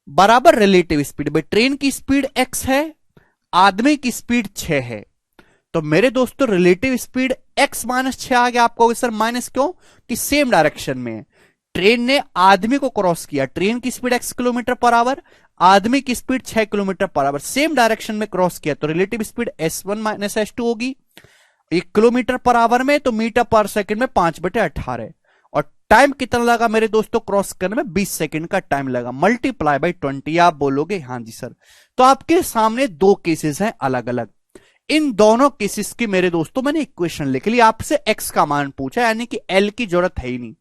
बराबर रिलेटिव स्पीड। भाई ट्रेन की स्पीड x है, आदमी की स्पीड 6 है, तो मेरे दोस्तों रिलेटिव स्पीड x माइनस 6 आ गया। आपको सर माइनस क्यों, कि सेम डायरेक्शन में है। ट्रेन ने आदमी को क्रॉस किया, ट्रेन की speed x kilometre per our, आदमी की speed 6 kilometre per our, same direction में क्रॉस किया, तो relative speed s1 minus s2 होगी। 1 किलोमीटर पर आवर में तो मीटर पर सेकंड में 5/18, और टाइम कितना लगा मेरे दोस्तों क्रॉस करने में, 20 सेकंड का टाइम लगा, मल्टीप्लाई बाई 20। आप बोलोगे हाँ जी सर। तो आपके सामने दो केसेस हैं अलग अलग। इन दोनों केसेस की मेरे दोस्तों मैंने इक्वेशन लिख ली। आपसे एक्स का मान पूछा, यानी कि एल की जरूरत है ही नहीं।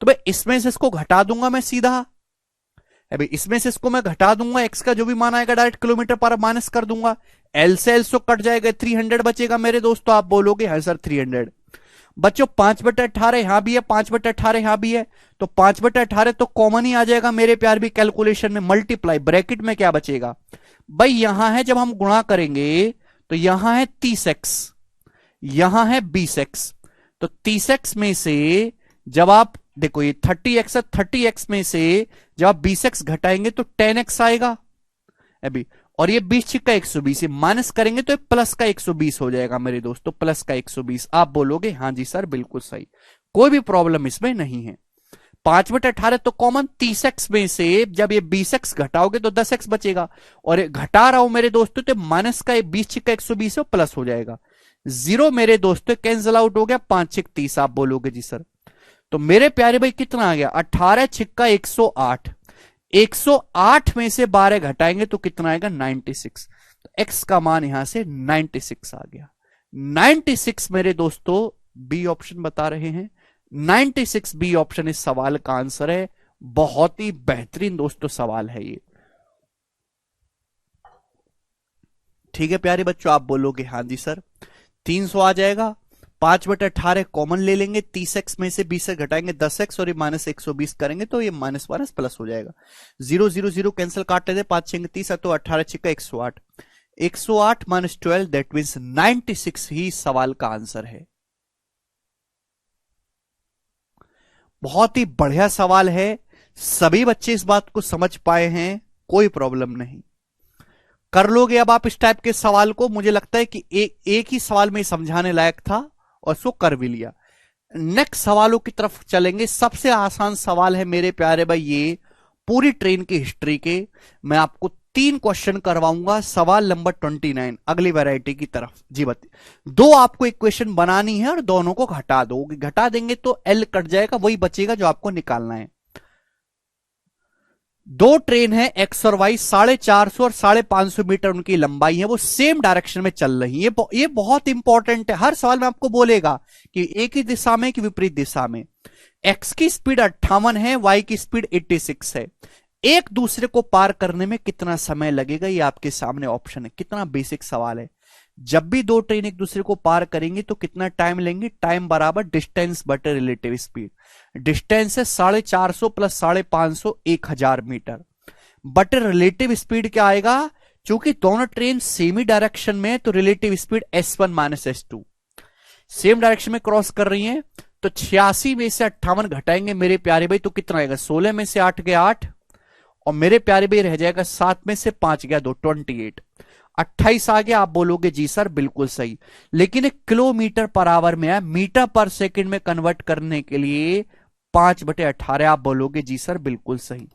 तो भाई इसमें से इसको घटा दूंगा मैं सीधा, अभी इसमें से इसको मैं घटा दूंगा, एक्स का जो भी मान आएगा डायरेक्ट किलोमीटर पर माइनस कर दूंगा। एल से एल सो कट जाएगा, 300 बचेगा मेरे दोस्तों। आप बोलोगे हाँ सर 300। बच्चों 5/18 यहां भी है, 5/18 यहां भी है, तो 5/18 तो कॉमन ही आ जाएगा मेरे प्यार भी कैलकुलेशन में। मल्टीप्लाई, ब्रैकेट में क्या बचेगा भाई, यहां है जब हम गुणा करेंगे तो यहां है 30x, यहां है 20x, तो 30x में से जब आप देखो ये 30x है, 30x में से जब आप 20x घटाएंगे तो 10x आएगा अभी, और ये 20 छिक्का 120, ये माइनस करेंगे तो प्लस का 120 हो जाएगा मेरे दोस्तों, प्लस का 120। आप बोलोगे हाँ जी सर बिल्कुल सही, कोई भी प्रॉब्लम इसमें नहीं है। 5/18 तो कॉमन, 30x में से जब ये 20x घटाओगे तो 10x बचेगा, और घटा रहा हूं मेरे दोस्तों तो माइनस का 20 छिक्का 120 प्लस हो जाएगा, जीरो मेरे दोस्तों कैंसिल आउट हो गया, 5 छिक 30। आप बोलोगे जी सर। तो मेरे प्यारे भाई कितना आ गया, 18 छिक्का 108, 108 में से 12 घटाएंगे तो कितना आएगा 96। तो x का मान यहां से 96 आ गया। 96 मेरे दोस्तों बी ऑप्शन बता रहे हैं, 96 बी ऑप्शन इस सवाल का आंसर है। बहुत ही बेहतरीन दोस्तों सवाल है ये। ठीक है प्यारे बच्चों, आप बोलोगे हाँ जी सर। 300 आ जाएगा, 5/18 कॉमन ले लेंगे, 30x में से 20 घटाएंगे 10x, और ये माइनस 120 करेंगे तो ये माइनस माइनस प्लस हो जाएगा। 0 0 0 कैंसिल काट लेते, 5 6 30, तो 18 छिक्का 108, 108 माइनस 12 दैट मीन्स 96 ही सवाल का आंसर है। बहुत ही बढ़िया सवाल है, सभी बच्चे इस बात को समझ पाए हैं, कोई प्रॉब्लम नहीं। कर लोगे अब आप इस टाइप के सवाल को। मुझे लगता है कि एक ही सवाल में समझाने लायक था और उसको कर भी लिया। नेक्स्ट सवालों की तरफ चलेंगे। सबसे आसान सवाल है मेरे प्यारे भाई ये पूरी ट्रेन की हिस्ट्री के। मैं आपको 3 क्वेश्चन करवाऊंगा। सवाल नंबर 29 अगली वैरायटी की तरफ जी बता। 2 आपको इक्वेशन बनानी है और दोनों को घटा दो, घटा देंगे तो एल कट जाएगा, वही बचेगा जो आपको निकालना है। 2 ट्रेन है एक्स और वाई, 450 और 550 मीटर उनकी लंबाई है, वो सेम डायरेक्शन में चल रही है। ये बहुत इंपॉर्टेंट है, हर सवाल में आपको बोलेगा कि एक ही दिशा में कि विपरीत दिशा में। एक्स की स्पीड 58 है, वाई की स्पीड 86 है। एक दूसरे को पार करने में कितना समय लगेगा, ये आपके सामने ऑप्शन है। कितना बेसिक सवाल है। जब भी दो ट्रेन एक दूसरे को पार करेंगे तो कितना टाइम लेंगे, टाइम बराबर डिस्टेंस बटे रिलेटिव स्पीड। डिस्टेंस है 450 plus 550, 1000 metre, but relative speed क्या आएगा, क्योंकि दोनों ट्रेन सेम ही डायरेक्शन में है तो relative speed S1 minus S2, same direction में क्रॉस कर रही हैं। तो 86 में से 58 घटाएंगे मेरे प्यारे भाई तो कितना आएगा, 16 में से 8 गया 8, और मेरे प्यारे भाई रह जाएगा 7 में से 5 गया 2, 28, 28 आ गया। आप बोलोगे जी सर बिल्कुल सही, लेकिन एक किलोमीटर पर आवर में है, मीटर पर सेकंड में कन्वर्ट करने के लिए 5/18, आप बोलोगे जी सर बिल्कुल सही।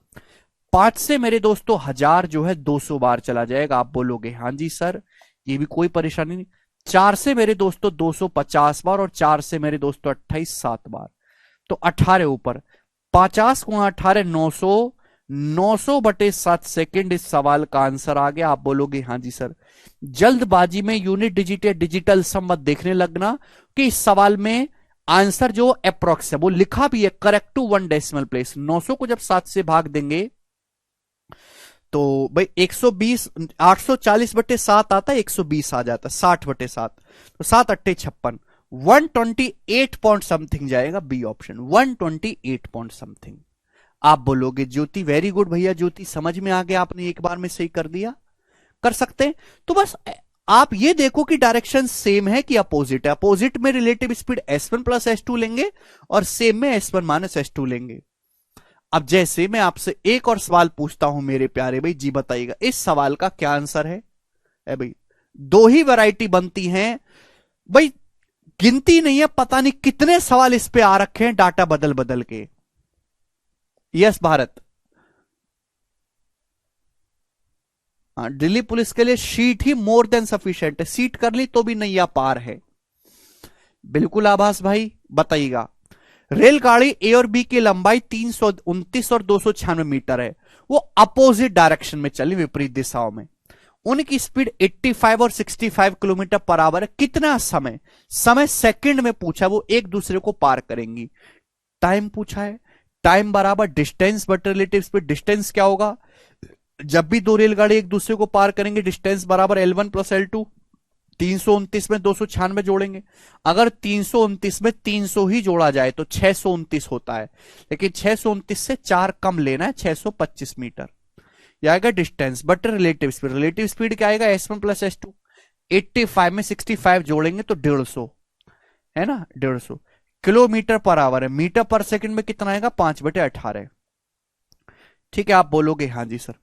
5 से मेरे दोस्तों 1000 जो है 200 बार चला जाएगा, आप बोलोगे हाँ जी सर, ये भी कोई परेशानी नहीं। 4 से मेरे दोस्तों 250 बार, और 4 से मेरे दोस्तों 28 7 बार, तो 18 ऊपर 50 गुणा 18 900, 900/7 सेकेंड इस सवाल का आंसर आ गया। आप बोलोगे हाँ जी सर। जल्दबाजी में यूनिट डिजिट या डिजिटल सम मत देखने लगना कि इस सवाल में आंसर जो अप्रोक्स है वो लिखा भी है करेक्ट टू 1 डेसिमल प्लेस। 900 को जब 7 से भाग देंगे तो भाई 120, 840/7 आता है, 120 आ जाता है, 60/7, तो 7 8 56, 128 पॉइंट समथिंग जाएगा, बी ऑप्शन 128 पॉइंट समथिंग। आप बोलोगे ज्योति वेरी गुड भैया, ज्योति समझ में आ गया, आपने एक बार में सही कर दिया, कर सकते हैं। तो बस आप ये देखो कि डायरेक्शन सेम है कि अपोजिट है। अपोजिट में relative speed S1 plus S2 लेंगे, और सेम में S1 माइनस S2 लेंगे। अब जैसे मैं आपसे एक और सवाल पूछता हूं मेरे प्यारे भाई, जी बताइएगा इस सवाल का क्या आंसर है। ए भाई, दो ही वैरायटी बनती हैं भाई, गिनती नहीं है, पता नहीं कितने सवाल इस पे आ रखे हैं डाटा बदल बदल के। यस भारत, हाँ, दिल्ली पुलिस के लिए सीट ही मोर देन सफिशिएंट है, सीट कर ली तो भी नैया पार है। बिल्कुल आभास भाई, बताइएगा। रेलगाड़ी ए और बी की लंबाई 329 और 296 मीटर है, वो अपोजिट डायरेक्शन में चली, विपरीत दिशाओं में। उनकी स्पीड 85 और 65 किलोमीटर पर आवर है। कितना समय, समय सेकंड में पूछा, वो एक दूसरे को पार करेंगी। टाइम पूछा है, टाइम बराबर distance but relative speed. Distance क्या होगा, जब भी दो रेलगाड़ी एक दूसरे को पार करेंगे डिस्टेंस बराबर L1 प्लस L2। 329 में 296 जोड़ेंगे, अगर 329 में 300 ही जोड़ा जाए तो 629 होता है, लेकिन 629 से 4 कम लेना है, 625 मीटर। यह आएगा distance but relative speed. Relative speed क्या आएगा, S1 प्लस S2। 85 में 65 जोड़ेंगे तो 150, है ना, 150 किलोमीटर पर आवर है। मीटर पर सेकंड में कितना आएगा, 5/18। ठीक है, आप बोलोगे हाँ जी सर।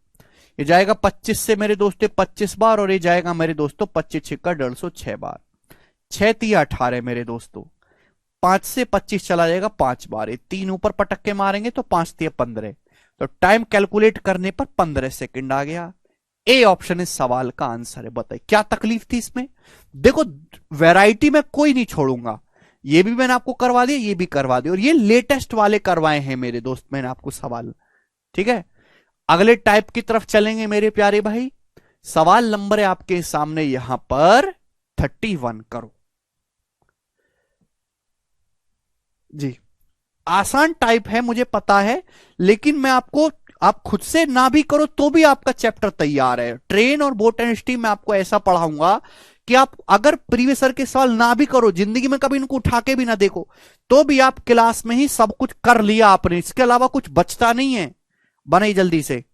ये जाएगा 25 से मेरे दोस्तों 25 बार, और ये जाएगा मेरे दोस्तों 25 छिक्का 150 बार, 6×3 = 18 मेरे दोस्तों। 5 से 25 चला जाएगा 5 बार, ये 3 ऊपर पटक के मारेंगे तो 5×3 = 15, तो टाइम कैलकुलेट करने पर 15 सेकंड आ गया। ए ऑप्शन इस सवाल का आंसर है। बताइए क्या तकलीफ थी इसमें। देखो वैरायटी में कोई नहीं छोड़ूंगा, ये भी मैंने आपको करवा दिया, ये भी करवा दिया, और ये लेटेस्ट वाले करवाए हैं मेरे दोस्त मैंने आपको सवाल। ठीक है, अगले टाइप की तरफ चलेंगे मेरे प्यारे भाई। सवाल नंबर है आपके सामने यहां पर 31, करो जी। आसान टाइप है मुझे पता है, लेकिन मैं आपको, आप खुद से ना भी करो तो भी आपका चैप्टर तैयार है। ट्रेन और बोट एंड स्टीम में आपको ऐसा पढ़ाऊंगा कि आप अगर प्रीवियस ईयर के सवाल ना भी करो, जिंदगी में कभी इनको उठा के भी ना देखो, तो भी आप क्लास में ही सब कुछ कर लिया आपने, इसके अलावा कुछ बचता नहीं है। बनाई जल्दी से।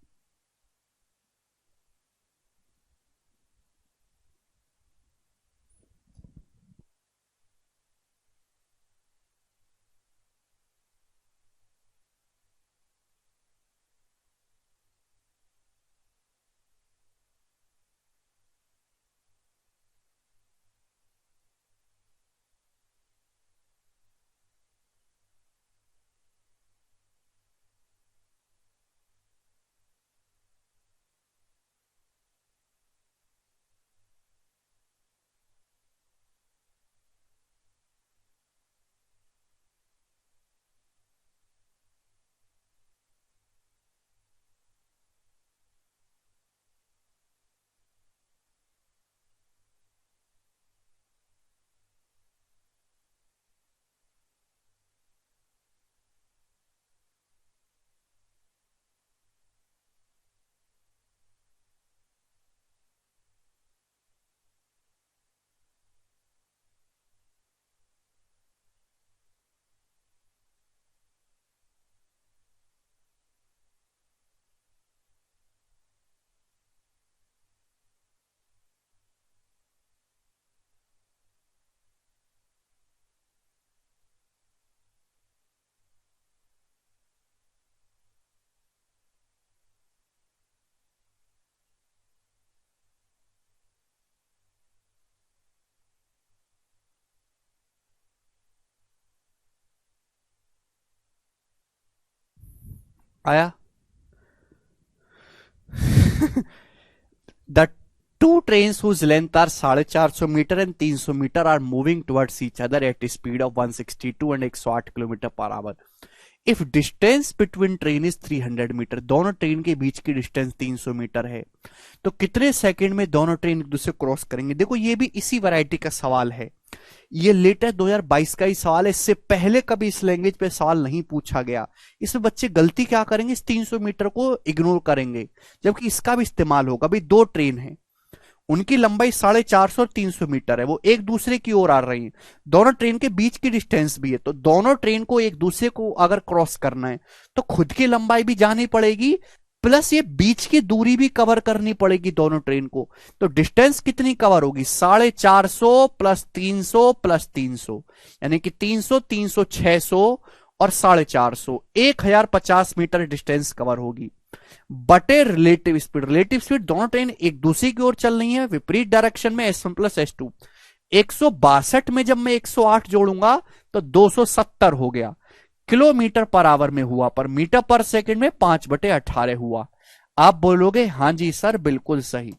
आया? The two trains whose length are 450 metre and 300 metre are moving towards each other at a speed of 162 and 108 kilometre per hour. If distance between train is 300 metre, दोनों ट्रेन के बीच की डिस्टेंस 300 मीटर है, तो कितने सेकंड में दोनों ट्रेन एक दूसरे क्रॉस करेंगे? देखो ये भी इसी वैरायटी का सवाल है, ये लेटेस्ट 2022 का ही सवाल है, इससे पहले कभी इस लैंग्वेज पे सवाल नहीं पूछा गया. इसमें बच्चे गलती क्या करेंगे, इस 300 मीटर को इग्नोर करेंगे, जबकि इसका भी इस्तेमाल होगा. भाई दो ट्रेन है, उनकी लंबाई 450 और 300 मीटर है, वो एक दूसरे की ओर आ रही हैं, दोनों ट्रेन के बीच की डिस्टेंस भी है, तो दोनों ट्रेन को एक दूसरे को अगर क्रॉस करना है तो खुद की लंबाई भी जानी पड़ेगी, प्लस ये बीच की दूरी भी कवर करनी पड़ेगी दोनों ट्रेन को. तो डिस्टेंस कितनी कवर होगी? 450 प्लस 300 प्लस 300, यानी कि 300 300 600 और 450, 1050 मीटर डिस्टेंस कवर होगी. बटे रिलेटिव स्पीड, रिलेटिव स्पीड दोनों ट्रेन एक दूसरे की ओर चल रही है विपरीत डायरेक्शन में, S1 प्लस S2. 162 में जब मैं 108 जोड़ूंगा तो 270 हो गया, किलोमीटर पर आवर में हुआ, पर मीटर पर सेकंड में 5/18 हुआ. आप बोलोगे हां जी सर बिल्कुल सही.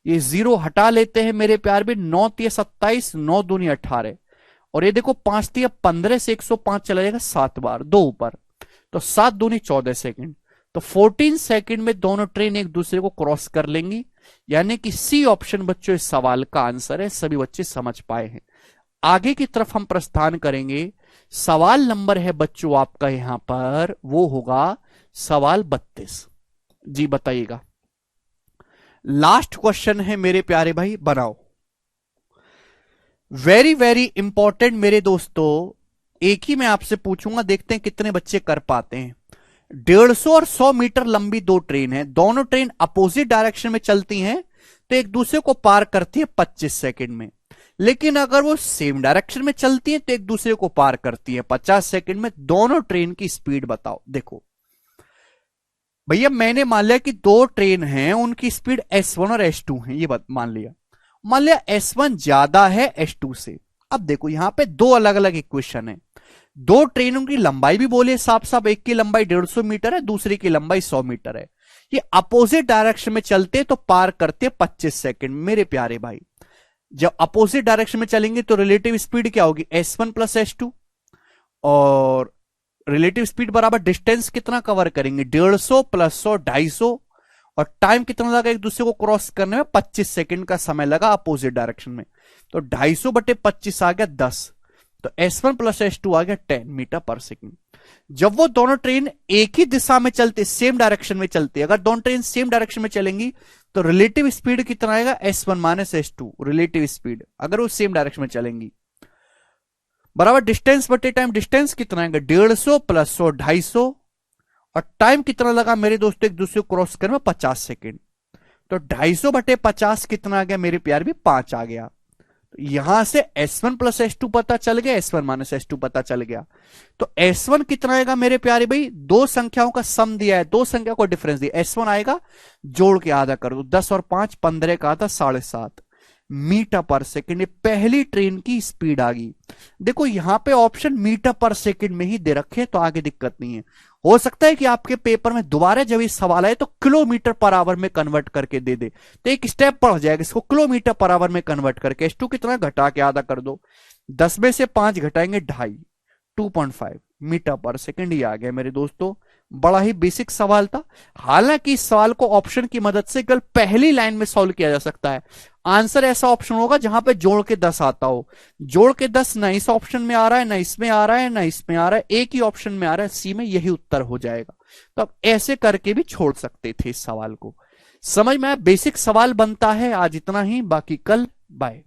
ये जीरो हटा लेते हैं मेरे प्यार भी, 9 × 27, 9 दूनी 18, और ये देखो 5 × 15 से 105 चला जाएगा 7 बार, 2 ऊपर, तो 7 दूनी 14 सेकंड, तो 14 सेकंड में दोनों ट्रेन एक दूसरे को क्रॉस कर लेंगी, यानी कि सी ऑप्शन बच्चों इस सवाल का आंसर है. सभी बच्चे समझ पाए हैं. आगे की तरफ हम प्रस्थान करेंगे. सवाल नंबर है बच्चों आपका यहां पर, वो होगा सवाल 32. जी बताइएगा. लास्ट क्वेश्चन है मेरे प्यारे भाई, बनाओ. वेरी वेरी इंपॉर्टेंट मेरे दोस्तों, एक ही मैं आपसे पूछूंगा, देखते हैं कितने बच्चे कर पाते हैं. 150 और 100 मीटर लंबी दो ट्रेन है, दोनों ट्रेन अपोजिट डायरेक्शन में चलती हैं, तो एक दूसरे को पार करती है 25 सेकंड में. लेकिन अगर वो सेम डायरेक्शन में चलती हैं तो एक दूसरे को पार करती है 50 सेकंड में. दोनों ट्रेन की स्पीड बताओ. देखो भैया मैंने मान लिया कि दो ट्रेन हैं, उनकी स्पीड S1 और S2 है, ये मान लिया. मान लिया S1 ज्यादा है S2 से. अब देखो यहां पे दो अलग अलग इक्वेशन है, दो ट्रेनों की लंबाई भी बोले साफ साफ, एक की लंबाई 150 मीटर है, दूसरी की लंबाई 100 मीटर है. ये अपोजिट डायरेक्शन में चलते तो पार करते 25 सेकंड. मेरे प्यारे भाई जब अपोजिट डायरेक्शन में चलेंगे तो रिलेटिव स्पीड क्या होगी? S1 प्लस S2, और रिलेटिव स्पीड बराबर डिस्टेंस कितना कवर करेंगे? 150 प्लस 100, 250, और टाइम कितना लगा एक दूसरे को क्रॉस करने में? 25 सेकंड का समय लगा अपोजिट डायरेक्शन में. तो 250/25 आ गया 10, तो S1 प्लस S2 आ गया 10 मीटर पर सेकंड. जब वो दोनों ट्रेन एक ही दिशा में चलते, सेम डायरेक्शन में चलते, अगर दोनों ट्रेन सेम डायरेक्शन में चलेंगी तो रिलेटिव स्पीड कितना आएगा? S1 minus S2, relative speed अगर वो सेम डायरेक्शन में चलेंगी, बराबर डिस्टेंस बटे टाइम. डिस्टेंस कितना आएगा? 150 प्लस 100, 250, और टाइम कितना लगा मेरे दोस्तों एक दूसरे को क्रॉस करने में? 50 सेकेंड. तो 250/50 कितना आ गया मेरे प्यार भी? 5 आ गया. तो यहां से S1 प्लस S2 पता चल गया, S1 माइनस S2 पता चल गया. तो S1 कितना आएगा मेरे प्यारे भाई? दो संख्याओं का सम दिया है, दो संख्या को डिफरेंस दिया. S1 आएगा, जोड़ के आधा कर दो, 10 और 5 15 का आता 7.5 मीटर पर सेकंड. पहली ट्रेन की स्पीड आ गई. देखो यहां पे ऑप्शन मीटर पर सेकंड में ही दे रखे, तो आगे दिक्कत नहीं है. हो सकता है कि आपके पेपर में दोबारा जब ये सवाल आए तो किलोमीटर पर आवर में कन्वर्ट करके दे दे, तो एक स्टेप पड़ जाएगा, इसको किलोमीटर पर आवर में कन्वर्ट करके S2 कितना घटा के आधा कर दो, 10 में से 5 घटाएंगे 2.5, 2.5 मीटर पर सेकंड. ही आ गया मेरे दोस्तों. बड़ा ही बेसिक सवाल था. हालांकि इस सवाल को ऑप्शन की मदद से केवल पहली लाइन में सॉल्व किया जा सकता है. आंसर ऐसा ऑप्शन होगा जहां पे जोड़ के 10 आता हो. जोड़ के 10 ना इस ऑप्शन में आ रहा है, ना इसमें आ रहा है, ना इसमें आ रहा है, एक ही ऑप्शन में आ रहा है, सी में, यही उत्तर हो जाएगा. तो आप ऐसे करके भी छोड़ सकते थे इस सवाल को. समझ में आया? बेसिक सवाल बनता है. आज इतना ही, बाकी कल बाय.